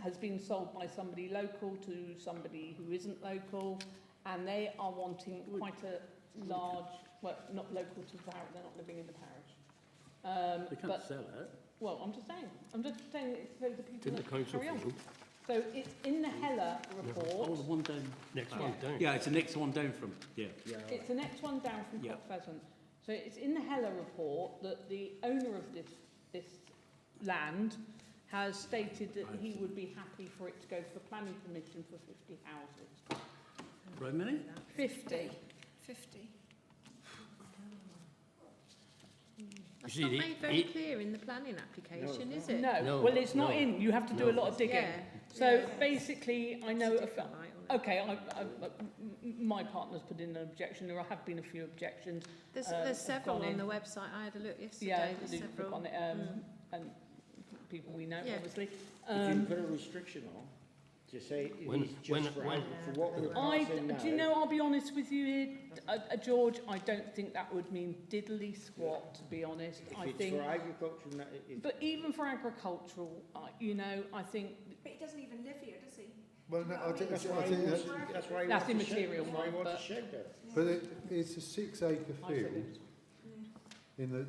has been sold by somebody local to somebody who isn't local, and they are wanting quite a large, well, not local to the parish, they're not living in the parish. They can't but, sell it. well, I'm just saying it's so the It's people in the that council carry on. field. So it's in the Heller Oh, report. the one down. Next Yeah. one down. Yeah, it's the next one down from. Yeah. It's the next one down from Yeah. Cock Pheasant. So it's in the Heller report that the owner of this land has stated that he would be happy for it to go for planning permission for 50 houses. Right, minute? 50. 50. That's You not see, made very it- clear in the planning application, is it? No. No, Well, it's not no. in. You have to do a lot of digging. Yeah. So Yeah. basically, I know. It's different, right, on it. Okay, my partner's put in an objection. There have been a few objections. There's have several gone on in. the website. I had a look yesterday. Yeah, There's they several. put on it, and people we know, Yeah. obviously. If you put a restriction on, to say it When- is just when- for when- what we're I, passing now. do you know, I'll be honest with you here, George, I don't think that would mean diddly squat, to be honest. If I it's think, for agriculture, but even for agricultural, you know, I think, But he doesn't even live here, does he? Well, no, I think That's I why he think wants, that, that's why he That's wants the shed, immaterial, that's why he Mark, wants but- a shed there. but it's a 6 acre I said field in the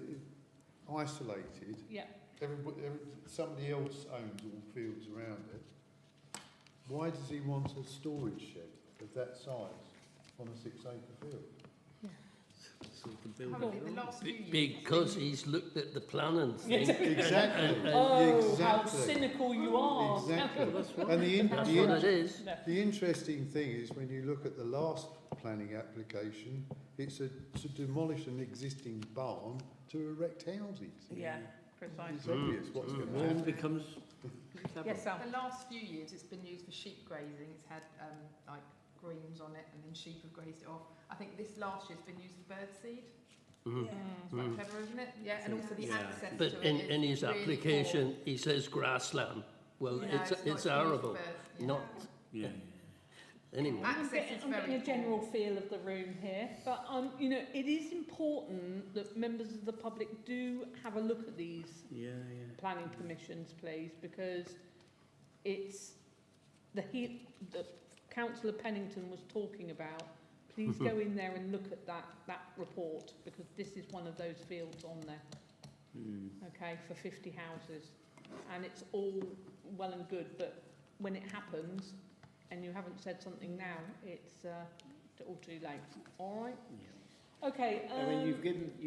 isolated. Yeah. Somebody else owns all fields around it. Why does he want a storage shed of that size on a 6 acre field? Sort of building. Probably the last few years. Because he's looked at the planning thing. Exactly. Oh, how Exactly. cynical you are. Exactly. That's right. And That's what it is. No. the interesting thing is when you look at the last planning application, it's to demolish an existing barn to erect houses. Yeah, It's precisely. obvious what's going to All happen. becomes. Yes, Sam. The last few years it's been used for sheep grazing. It's had like greens on it and then sheep have grazed it off. I think this last year's been used for bird seed. Mhm. It's quite clever, isn't it? Yeah, and also the Yeah. access But to in, it in is his really application, he says grassland. Well, poor. Yeah, it's not used arable, for- yeah. not, Yeah. anyway. Access is I'm very getting a general poor. feel of the room here, but you know, it is important that members of the public do have a look at these Yeah, planning permissions, please, because it's the Councillor Pennington was talking about. Please go in there and look at that report, because this is one of those fields on there, okay, for 50 houses. And it's all well and good, but when it happens and you haven't said something now, it's all too late. All right? Okay. I mean, you've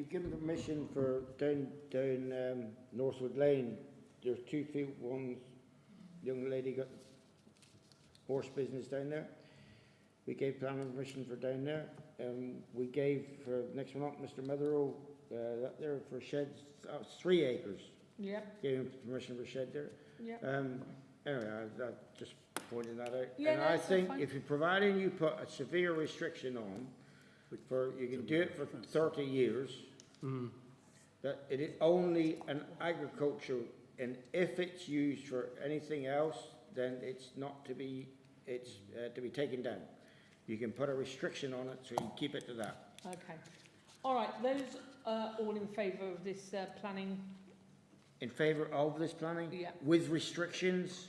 given permission for down Northwood Lane. There's 2 field ones. Young lady got horse business down there. We gave planning permission for down there. We gave for next one up, Mr. Motherell, that there for sheds. It's 3 acres. Yep. Gave him permission for shed there. Yep. Anyway, I just pointing that out. Yeah, and no, I that's think fine. if you providing you put a severe restriction on, you can do it for 30 years. That it is only an agricultural, and if it's used for anything else, then it's not to be, to be taken down. You can put a restriction on it, so you keep it to that. Okay. All right. Those all in favour of this planning? In favour of this planning? Yeah. With restrictions,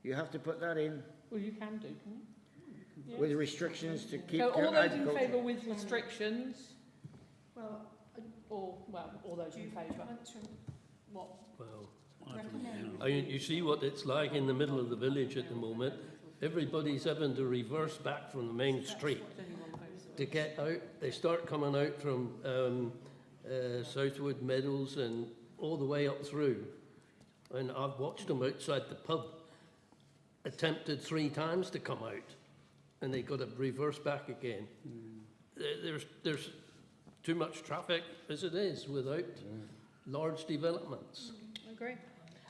you have to put that in, Well, you can do, can you? Yeah. with restrictions to keep So all those in agriculture. favour with restrictions, Well, or all those in favour? What? Well, I don't know. I mean, you see what it's like in the middle of the village at the moment. Everybody's having to reverse back from the main street to get out. They start coming out from Southwood Meadows and all the way up through. And I've watched them outside the pub, attempted 3 times to come out, and they got to reverse back again. There's too much traffic as it is without large developments. I agree.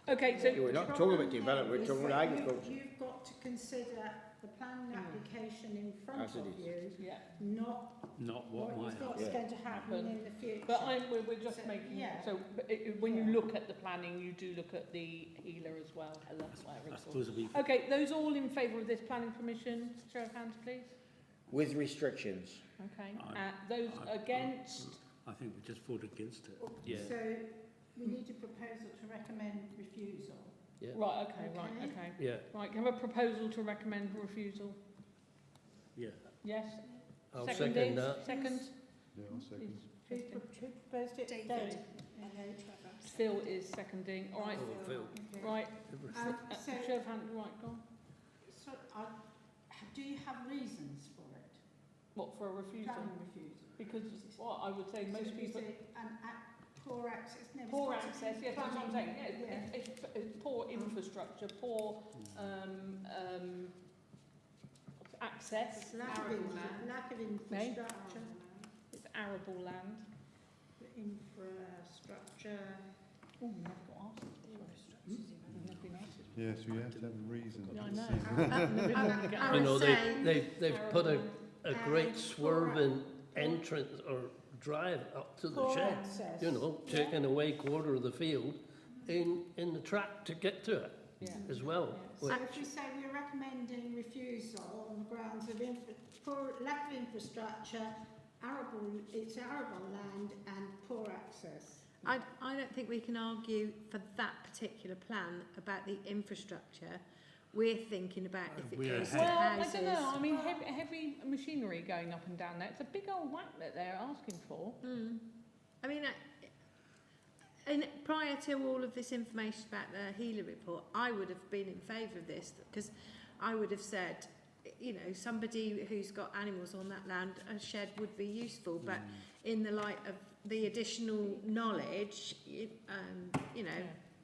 Okay, so We're not talking about development, we're talking about agriculture. You've got to consider the planning application in front As it of is. you, yeah, not Not what might happen. what's going to happen in the future. but we're just So, making yeah. so when you look at the planning, you do look at the healer as well. That's why I I suppose we. Okay, those all in favour of this planning permission, show of hands, please. With restrictions. Okay. I- Those against? I think we just vote against it. Yeah. So we need a proposal to recommend refusal. Yeah. Right. Okay. Okay. Yeah. Right. Can I have a proposal to recommend refusal? Yeah. Yes. I'll Seconded? second that. Second. Yeah, I'll second. Who proposed it? David. And then Trevor. Phil is seconding. All right. Oh, Phil. Right. So, Show of hands. Right. Go on. so do you have reasons for it? What for a refusal? Planning refusal? Because what I would say most So you people. say poor access. No, it's Poor got to be access, yes, that's what I'm saying. planning, Yeah, it's poor infrastructure, poor access. Lack of infrastructure. It's arable land. Infrastructure. Oh, I've got Never been asked. Yes, we have to have a reason. Yeah, I know. I You would know, say they've put a great and swerving entrance or drive up to the poor shed. access. You know, taking away quarter of the field in the track to get to it Yeah. as well. So Which- if we say we're recommending refusal on the grounds of poor lack of infrastructure, it's arable land and poor access. I don't think we can argue for that particular plan about the infrastructure we're thinking about if it We're goes to ahead. Well, I houses. don't know. I mean, heavy machinery going up and down there. It's a big old whack that they're asking for. I mean, and prior to all of this information about the Healer report, I would have been in favour of this, because I would have said, you know, somebody who's got animals on that land, a shed would be useful, but in the light of the additional knowledge, you know,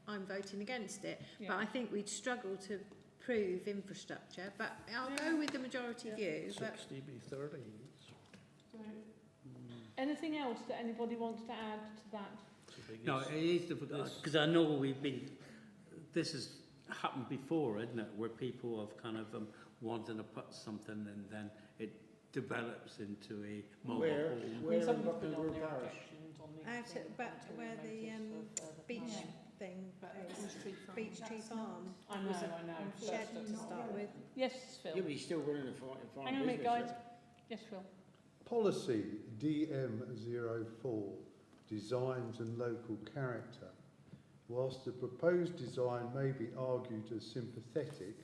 I'm voting against it. Yeah. But I think we'd struggle to prove infrastructure, but I'll go with the majority view. But 60 be 30. So, anything else that anybody wants to add to that? No, it is difficult, because I know this has happened before, isn't it, where people have kind of wanted to put something and then it develops into a mobile Where? home. Where in Somebody's Buckland been on Brewer their Parish? objections on the out thing at back until where we the notice for further beach planning. thing, Beach Tree Farm. I know, was a I know. shed First, to start with. Yes, Phil. Yeah, but he's still running a farm Hang on a minute, business, guys. Yes, Phil. Policy DM04, designs and local character. Whilst the proposed design may be argued as sympathetic,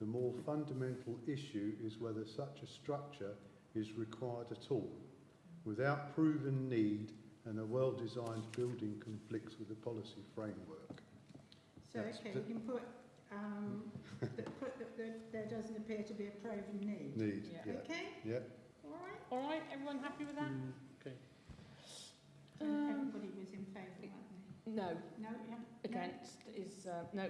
the more fundamental issue is whether such a structure is required at all. Without proven need, and a well-designed building conflicts with the policy framework. So, okay, we can put that there doesn't appear to be a proven need. Need, Yeah. yeah. Okay, Yeah. all right. All right, everyone happy with that? Okay. So everybody was in favour, weren't they? No. No, yeah. Against is no.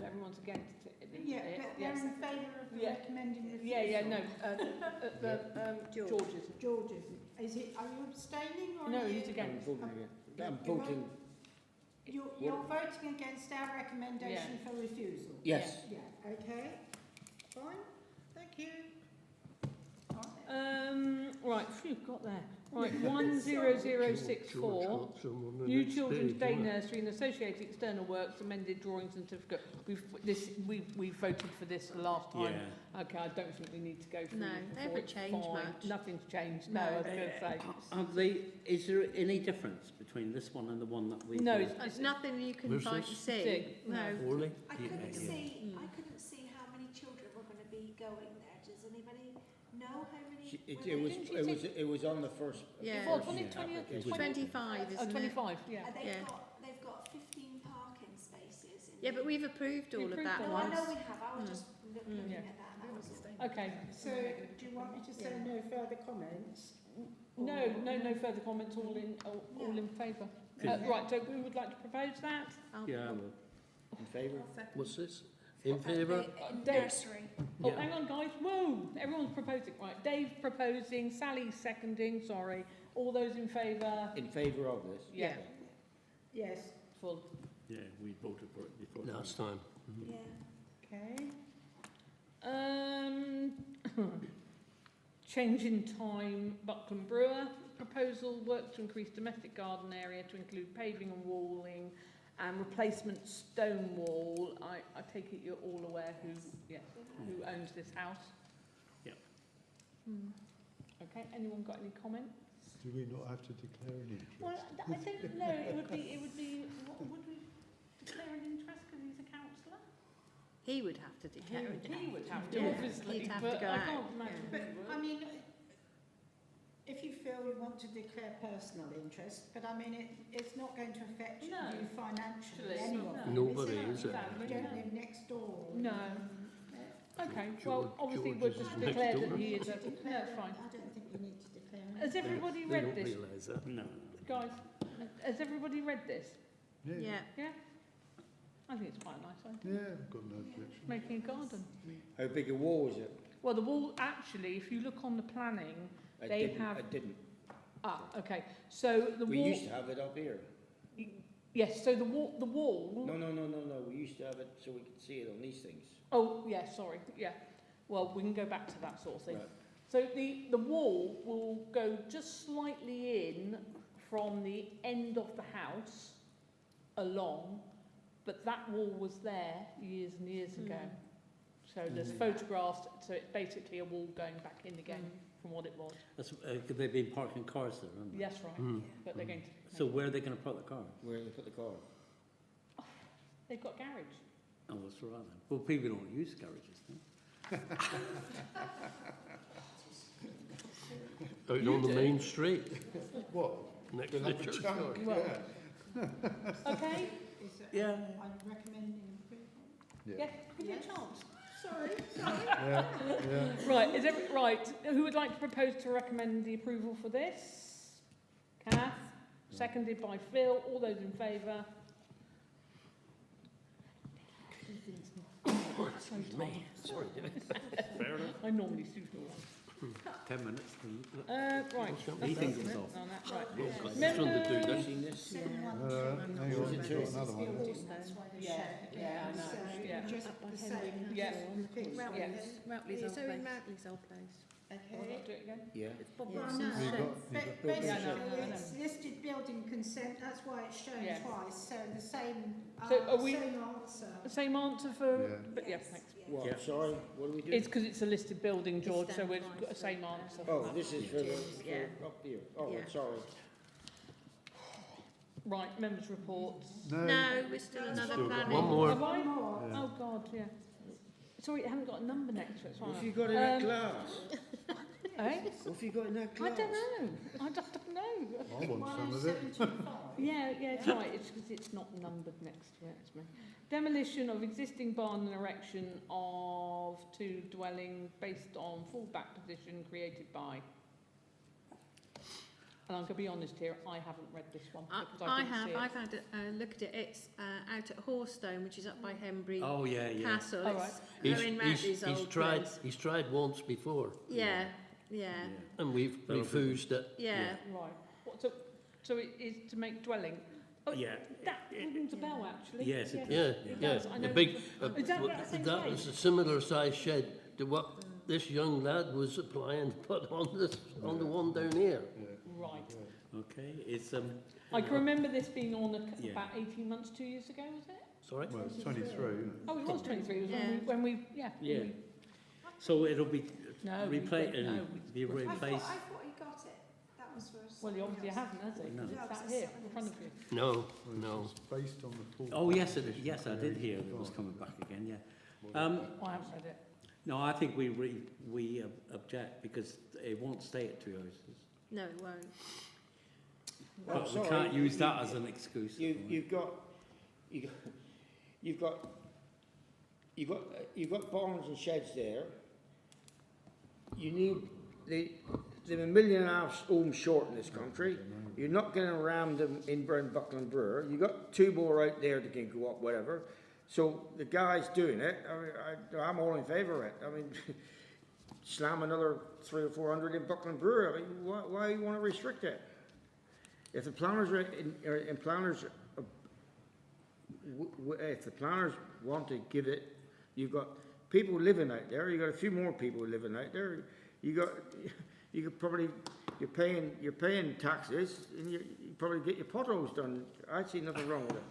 Everyone's against it. Yeah, but they're in favour of Yeah. recommending refusal. Yeah. No. George isn't. George isn't. Is it? Are you abstaining or? No, are you, he's against. I'm voting. You're voting against our recommendation for refusal. Yes. Yeah. Okay. Fine. Thank you. Right, phew, got there. Right, 10064. New Children's Day Nursery and associated external works, amended drawings and certificate. We've voted for this last time. Yeah. Okay, I don't think we need to go through No, it they before haven't it's changed fine. much. Nothing's changed. No, I was going to say. Is there any difference between this one and the one that we? No, There's nothing you can Where's find this? to see. See, No. Orley? I couldn't see. Mm. I couldn't see how many children were going to be going there. Does anybody know how many? It was on the first. Yeah. Well, 20, 25, isn't it? 25, yeah. They've got 15 parking spaces. Yeah, but we've approved all of approved that all No, I once. know we have. I was just looking Yeah. at that. That was all. Okay. So, do you want me to say no further comments? No further comments. All in favour. Right. So we would like to propose that. Yeah, well, In favour? What's this? In favour? Dave. Nursery. Oh, Yeah. hang on, guys. Whoa! Everyone's proposing. Right. Dave proposing. Sally seconding. Sorry. All those in favour? In favour of this? Yeah. Yes. Full. yeah, we voted for it before. Last time. Yeah. Okay. Change in time, Buckland Brewer. Proposal, work to increase domestic garden area to include paving and walling and replacement stone wall. I take it you're all aware who owns this house? Yep. Okay, anyone got any comments? Do we not have to declare an interest? Well, I think, no, it would be, would we declare an interest because he's a councillor? He would have to declare it. He would have to, Yeah. obviously, He'd have but to go I out, can't imagine But, he would. I mean, if you feel you want to declare personal interest, but I mean, it's not going to affect No. you financially Actually, anyway. no. Nobody, is it? You don't live next door. No. Okay, George- well, obviously George we'll is just next declare door. that he is a, Declare no, it's it. fine. I don't think you need to declare it. Has everybody They read don't this? realise that. No. Guys, has everybody read this? Yeah. Yeah? I think it's quite a nice idea. Yeah, I've got no objection. Making a garden. How big a wall is it? Well, the wall, actually, if you look on the planning, I They didn't. have- I didn't. okay, so the We wall, used to have it up here. yes, so the wall, No. We used to have it so we could see it on these things. oh, yeah, sorry, yeah. Well, we can go back to that sort of thing. Right. So the wall will go just slightly in from the end of the house along, but that wall was there years and years ago. So there's photographs, so it's basically a wall going back in again from what it was. That's, they've been parking cars there, haven't they? Yes, right, Mm. but they're going to... So where are they going to park the car? Where they put the car? They've got a garage. Oh, that's all right then. Well, people don't use garages then. Out on the main street, What? next They'll to the have a church. chunk, Well, yeah. Okay, Yeah. I'm recommending approval. yeah, give me a chance. Sorry. Yeah, yeah. Right, right, who would like to propose to recommend the approval for this? Kath, seconded by Phil, all those in favour? Excuse me. Sorry, Fair enough. I normally do all 10 minutes. that. Right. Meeting goes off. On that, right. Just wanted to do that. Seen this? Hang on, we've got another one. Yeah, I know. Yeah. Just the same. Yeah. It's in Moutley's old place. Okay. Do it again? Yeah. Well, You've no, got- you've got basically, Yeah, no. it's listed building consent, that's why it's shown Yeah. twice, so the same, So are we- same answer. Same answer for, Yeah. but yeah, thanks. What, Yeah. sorry, what do we do? It's because it's a listed building, George, so stand we've twice, got the so- same answer. Oh, for that. this is for the, Yeah. for up here. Oh, Yeah. sorry. Right, members' reports. No, we're still another Still got planning. One more. Have I? Yeah. Oh, God, yeah. Sorry, it hasn't got a number next to it, What have sorry. you got in that glass? Eh? What have you got in that I glass? don't know. I don't know. I want some of it. Yeah, it's right. It's because it's not numbered next to it. It's me. Demolition of existing barn and erection of 2 dwelling based on fallback position created by. And I'm going to be honest here, I haven't read this one because I didn't see it. I've had a look at it. It's out at Horsestone, which is up by Hembury Oh, yeah, yeah. Castle. Oh, right. It's Owen Moutley's old place. He's tried once before, Yeah, yeah, and we've refused it. yeah. Right. What, so it is to make dwelling. Oh, Yeah. that rings a bell actually. Yes, it Yeah, It yeah. does, I A know. big, Is that about the same that size? was a similar size shed to what this young lad was applying to put on this, on the one down here. Right. Okay, it's I can remember this being on Yeah. about 18 months, 2 years ago, was it? Sorry? Well, it's 23, isn't it? Oh, it was 23. It was Yeah. when we yeah. Yeah. when so it'll be No, replaced. no. Be replaced. I thought he got it. That was for us. Well, he obviously hasn't, has he? No. It's sat here in front of you. No, Well, no. It's based on the full. Oh yes, it is. Yes, I did hear that it was coming back again. Yeah. I haven't read it. No, I think we object because it won't stay at 2 houses. No, it won't. But sorry, we can't use that as an excuse. You've got barns and sheds there. You need they're 1.5 million homes short in this country. You're not going to ram them in Buckland Brewer. You've got 2 more out there that can go up, whatever. So the guys doing it, I'm all in favour of it. I mean, slam another 300 or 400 in Buckland Brewer. I mean, why do you want to restrict it? If the planners if the planners want to give it, you've got people living out there. You've got a few more people living out there. You could probably you're paying taxes, and you probably get your potholes done. I see nothing wrong with it.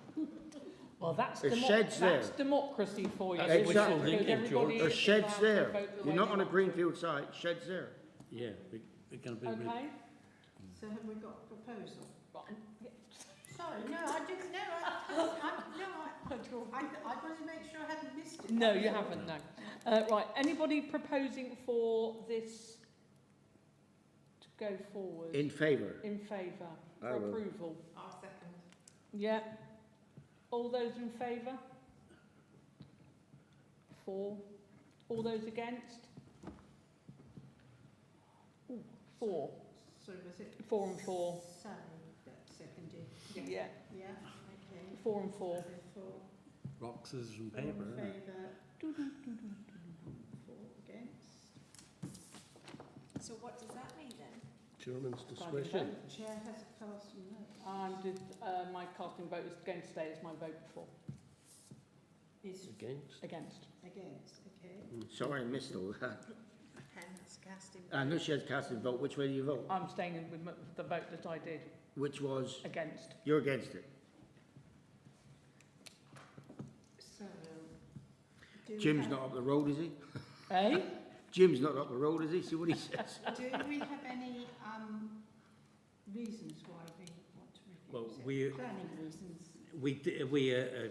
Well, that's, There's sheds that's there. democracy for you. That's wishful Because thinking, everybody There's is sheds allowed to there. vote the You're way not they on a want. greenfield site. Sheds there. Yeah, we're going to be. Okay. So have we got a proposal? Right. Yeah. Sorry, no, I didn't know. I wanted to make sure I hadn't missed it. No, you haven't, no. Right, anybody proposing for this to go forward? In favour. In favour, I for will. approval? I'll second. Yeah. All those in favour? 4. All those against? Ooh, 4. So was it? 4 and 4. Sally that seconded? Yeah. Yeah, okay. 4 and 4. So 4. Rock, scissors and All in paper, isn't it? favour? 4 against. So what does that mean then? Chairman's Can't you discretion. vote? Chair has a casting vote. My casting vote is going to stay as my vote before. Is Against. Against. against, okay. Sorry, I missed all that. Pen that's casting. I know she has casting vote. Which way do you vote? I'm staying with the vote that I did. Which was Against. you're against it. So, do we Jim's have- not up the road, is he? Eh? Jim's not up the road, is he? See what he says. Do we have any reasons why we want to refuse Well, it? we Planning reasons. we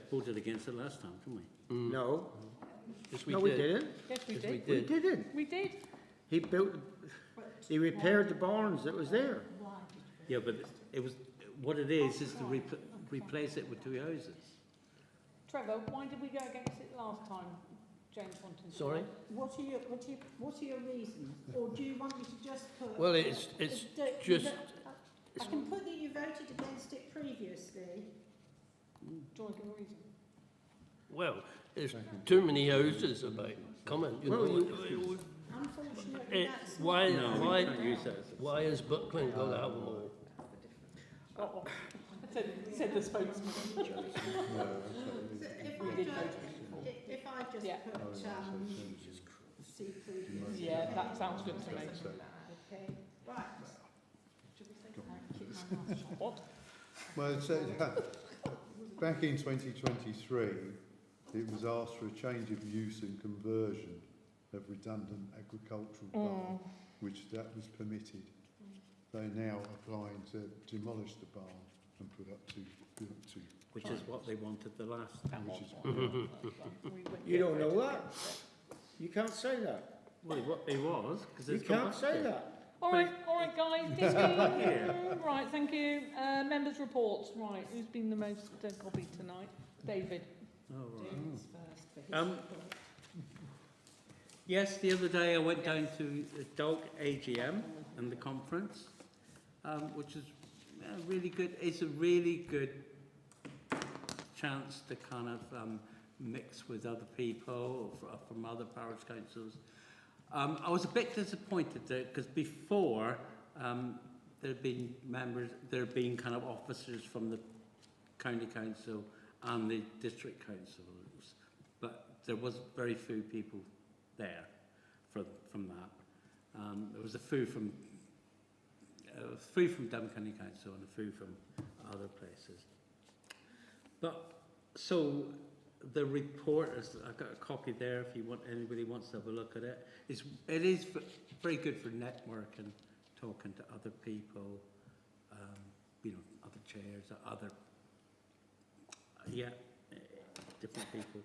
voted against it last time, didn't we? No. Yes, we No, did. we didn't. Yes, we Yes, did. we We did. didn't. We did. He built, he repaired the barns that was there. Yeah, but it was, what it is to replace it with 2 houses. Trevor, why did we go against it last time? James wanted to Sorry? know. What are your reasons? Or do you want me to just put... Well, it's just... I can put that you voted against it previously. Do you want to give a reason? Well, there's too many houses about. Comment. You know, Unfortunately, that's not... why? No, we Why? can't use that. Why has Buckland got to have them all? Oh, said the spokesman. So if I just Yeah. put see previous... Yeah, that sounds good to me. Okay, right. What? Well, so, back in 2023, it was asked for a change of use and conversion of redundant agricultural barn, which that was permitted. They're now applying to demolish the barn and put up two. Which is what they wanted the last time. Which is You don't know that. You can't say that. Well, it was, because You it's gone can't up say there. that. All right, guys. Disky. Right, thank you. Members' reports. Right, who's been the most hobby tonight? David. Oh, right. James first for his Um, report. Yes, the other day I went down to the dog AGM and the conference, which is really good. It's a really good chance to kind of mix with other people from other parish councils. I was a bit disappointed there because before there had been kind of officers from the county council and the district councils, but there was very few people there from that. There was a few from Devon County Council and a few from other places. But so the report is, I've got a copy there if you want, anybody wants to have a look at it. It is very good for networking, talking to other people, other chairs, different people.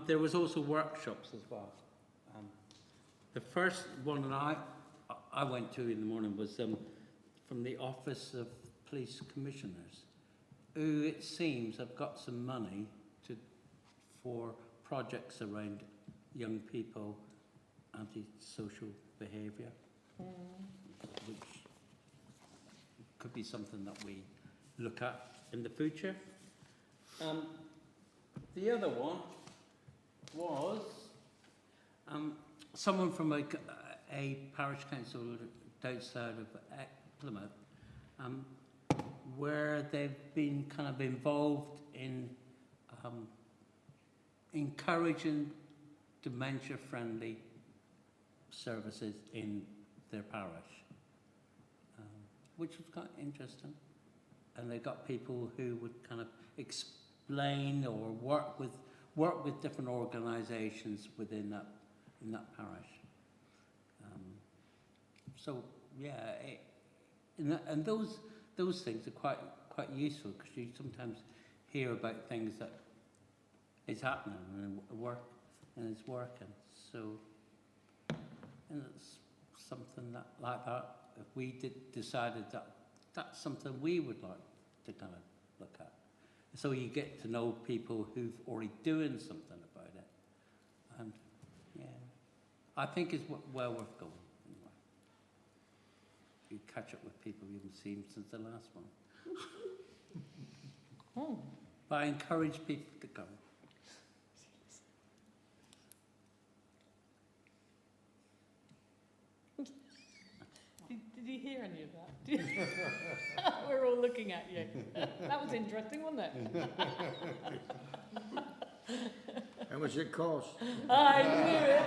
There was also workshops as well. The first one that I went to in the morning was from the Office of Police Commissioners, who it seems have got some money for projects around young people, antisocial behaviour, which could be something that we look at in the future. The other one was someone from a parish council outside of Plymouth, where they've been kind of involved in encouraging dementia-friendly services in their parish, which was kind of interesting. And they got people who would kind of explain or work with different organisations within that parish. So yeah, and those things are quite useful because you sometimes hear about things that is happening and it's working. So, and it's something like that. If we decided that that's something we would like to kind of look at, so you get to know people who've already doing something about it, and yeah, I think it's well worth going. Anyway, you catch up with people you haven't seen since the last one. But I encourage people to go. Did you hear any of that? We're all looking at you. That was interesting, wasn't it? How much it cost? I knew it.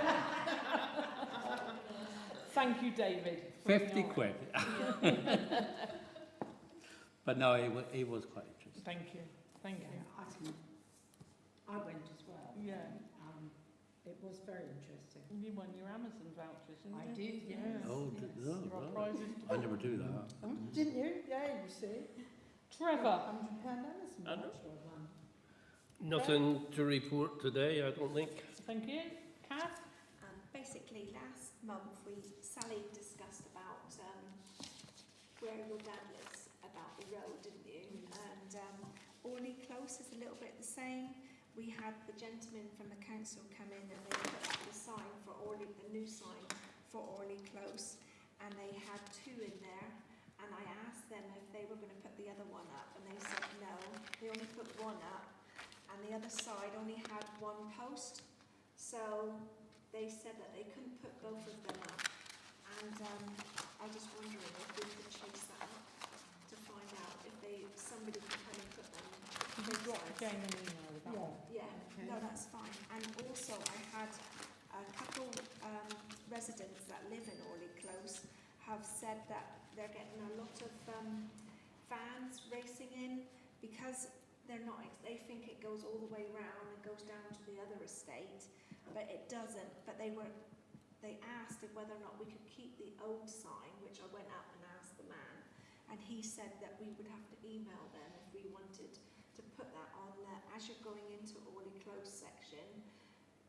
Thank you, David. 50 quid. But no, it was quite interesting. Thank you. Thank you. I went as well. Yeah. It was very interesting. You won your Amazon vouchers, didn't you? I did, yes. Oh, There are prizes. I never do that. Oh, didn't you? Yeah, you see. Trevor? I know. Nothing to report today, I don't think. Thank you. Kath? Basically, last month Sally discussed about where your dad lives, about the road, didn't you? And Orley Close is a little bit the same. We had the gentleman from the council come in and they put up the sign for Orley, the new sign for Orley Close, and they had two in there. And I asked them if they were going to put the other one up, and they said no. They only put one up, and the other side only had one post. So they said that they couldn't put both of them up. And I was just wondering if we could chase that up to find out if somebody could come and put them. They dropped Jane an email with that one. Yeah, no, that's fine. And also I had a couple residents that live in Orley Close have said that they're getting a lot of vans racing in because they think it goes all the way round and goes down to the other estate, but it doesn't. But they asked if whether or not we could keep the old sign, which I went up and asked the man, and he said that we would have to email them if we wanted to put that on there as you're going into Orley Close section,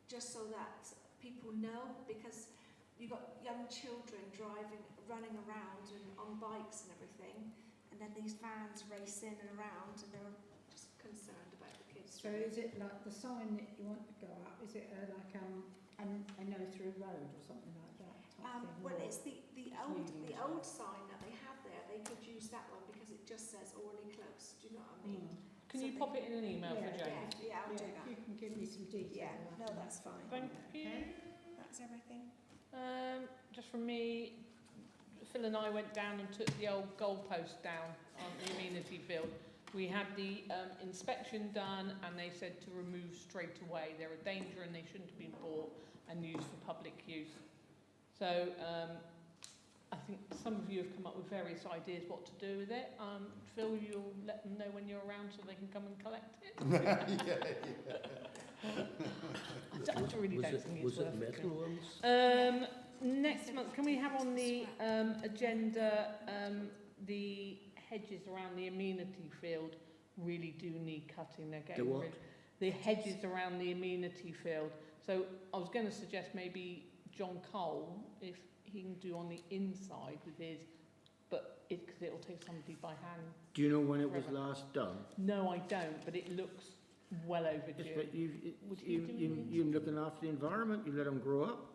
just so that people know, because you've got young children running around and on bikes and everything, and then these vans race in and around, and they're just concerned about the kids. So is it like the sign that you want to go up? Is it a no through road or something like that? Well, it's the old sign that they have there. They could use that one because it just says Orley Close. Do you know what I mean? Can you pop it in an email for Jane? Yeah, I'll do that. You can give me some detail. Yeah, no, that's fine. Thank you. That's everything. Just from me, Phil and I went down and took the old goalpost down on the amenity field. We had the inspection done and they said to remove straight away. They're a danger and they shouldn't have been bought and used for public use. So I think some of you have come up with various ideas what to do with it. Phil, you'll let them know when you're around so they can come and collect it. I really don't think it's worth it. Metal ones? Next month, can we have on the agenda the hedges around the amenity field really do need cutting. They're getting The what? The hedges around the amenity field. So I was going to suggest maybe John Cole, if he can do on the inside with his, but because it'll take somebody by hand. Do you know when it was last done? No, I don't, but it looks well overdue. You're looking after the environment, you let them grow up.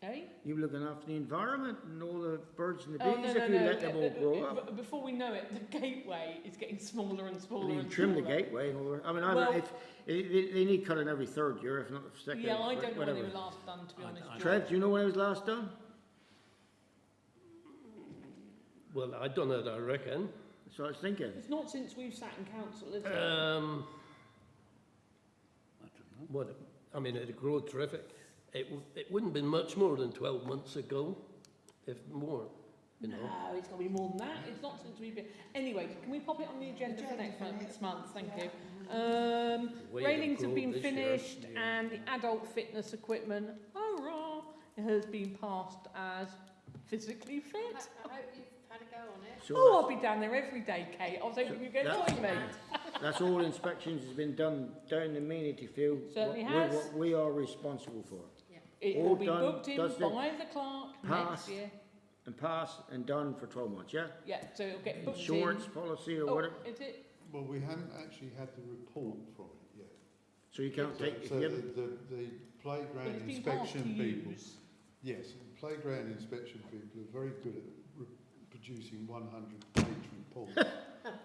Eh? You're looking after the environment and all the birds and the bees if you let them all grow up. Before we know it, the gateway is getting smaller and smaller. You trim the gateway and all that. I mean, they need cutting every third year, if not the second. Yeah, I don't know when whatever. they were last done, to be honest. Trev, do you know when it was last done? Well, I done it, I reckon. That's what I was thinking. It's not since we've sat in council, is it? I don't know. What? I mean, it'd grow terrific. It wouldn't have been much more than 12 months ago, if more, you know. No, it's got to be more than that. It's not since we've been... Anyway, can we pop it on the agenda for next month? Thank you. Railings have been finished and the adult fitness equipment, hurrah, it has been passed as physically fit. I hope you've had a go on it. So I'll be down there every day, Kate. I was hoping you'd go join me. That's all inspections has been done down the amenity field. Certainly has. What we are responsible for. It all will be done, booked in dusted, by the clerk next year. And pass and done for 12 months, yeah? Yeah, so it'll get booked Insurance in. policy or whatever. Is it? Well, we haven't actually had the report from it yet. So you can't take... So the playground inspection people... Yes, the playground inspection people are very good at producing 100-page reports.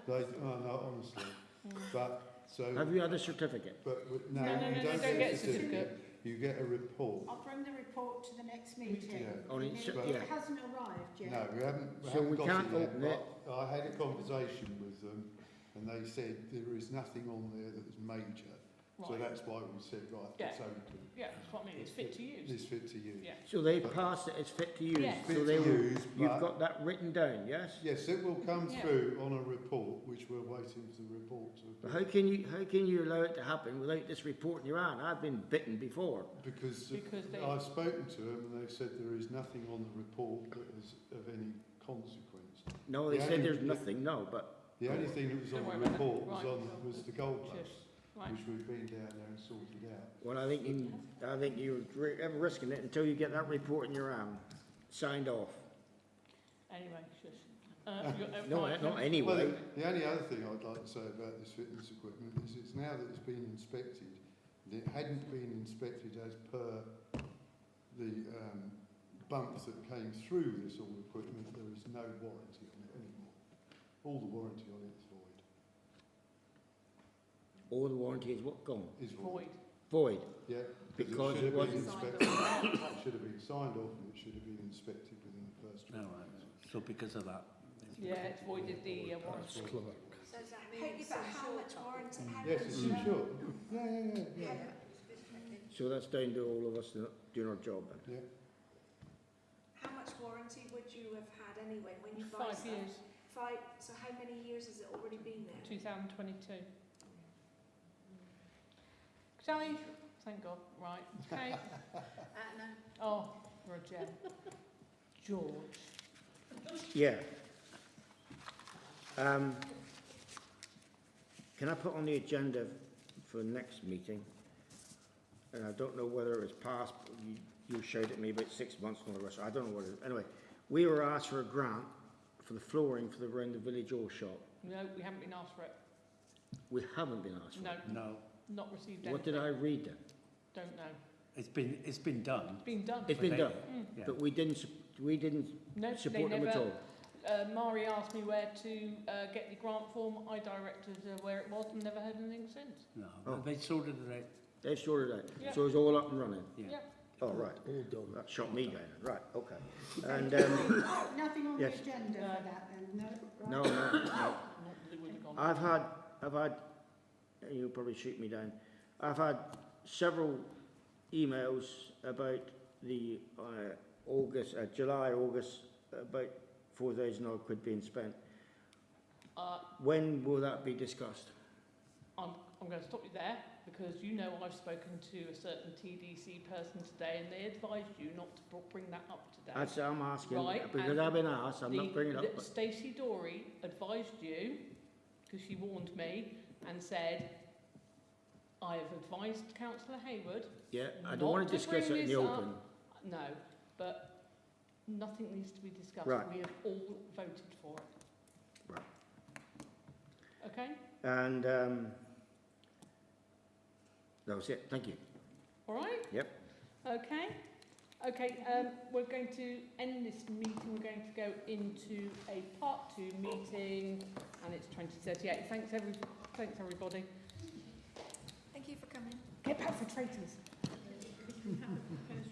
No, honestly. But so... Have you had a certificate? But no, you don't get a certificate. You get a report. I'll bring the report to the next meeting. Yeah. It hasn't arrived yet. No, we haven't. So we can't open it. I had a conversation with them, and they said there is nothing on there that is major. Right. So that's why we said it's open. Yeah, that's what I mean. It's fit to use. It's fit to use. Yeah. So they passed it as fit to use. Yes. So Fit they to will, use, you've got that written down, yes? Yes, it will come through on a report, which we're waiting for the report to. But how can you allow it to happen without this report in your hand? I've been bitten before. Because I've spoken to them and they said there is nothing on the report that is of any consequence. No, they said there's nothing, no, but... The only thing that was on Don't the worry about report that. was the goalpost, Right. which we've been down there and sorted out. Well, I think you're ever risking it until you get that report in your hand, signed off. Anyway, shush. No, right, not Well, anyway. the only other thing I'd like to say about this fitness equipment is it's now that it's been inspected, and it hadn't been inspected as per the bump that came through this all equipment. There is no warranty on it anymore. All the warranty on it is void. All the warranty is what gone? Is void. Void. Yeah, Because it should it have been wasn't inspected. It should have been signed off and it should have been inspected within the first 12 All right. months. So because of that. Yeah, it's voided the warranty. So does that mean it's But how much warranty? How Yes, much, it's insured. Yeah. So that's down to all of us not doing our job then. Yeah. how much warranty would you have had anyway when you buy 5 stuff? years, So how many years has it already been there? 2022. Shall we? Thank God. Right. Okay. no. Oh, Roger. George. Yeah. Can I put on the agenda for next meeting? And I don't know whether it was passed, you showed it me about 6 months and all the rest. I don't know what it is. Anyway, we were asked for a grant for the flooring for around the village hall shop. No, we haven't been asked for it. We haven't been asked for No, it. No, not received anything. What did I read then? Don't know. it's been done. It's been done. It's been Okay. done, Yeah. but we didn't No, support they them at never. all. Mari asked me where to get the grant form. I directed where it was and never heard anything since. No, Oh. they sorted it out. They've sorted it out. Yeah. So it's all up and running. Yeah. Yep. Oh, right. All done. That shot me down. Right, okay. So And, nothing on yes. the agenda for that then, no? Right. no. Not that it would have gone. I've had, you'll probably shoot me down. I've had several emails about the July, August, about 4,000 odd quid being spent. When will that be discussed? I'm going to stop you there because you know I've spoken to a certain TDC person today and they advised you not to bring that up today. That's I'm asking, Right, because and I've been asked, I'm not bringing it up. But Stacey Dorey advised you, because she warned me and said, I have advised Councillor Hayward. yeah, I not don't want to discuss bring it in the this open. up. No, but nothing needs to be discussed. Right. We have all voted for it. Right. Okay? And that was it. Thank you. All right? Yep. Okay. Okay, we're going to end this meeting. We're going to go into a part 2 meeting, and it's 2038. Thanks, everybody. Thank you for coming. Get back for traitors. We have a proposed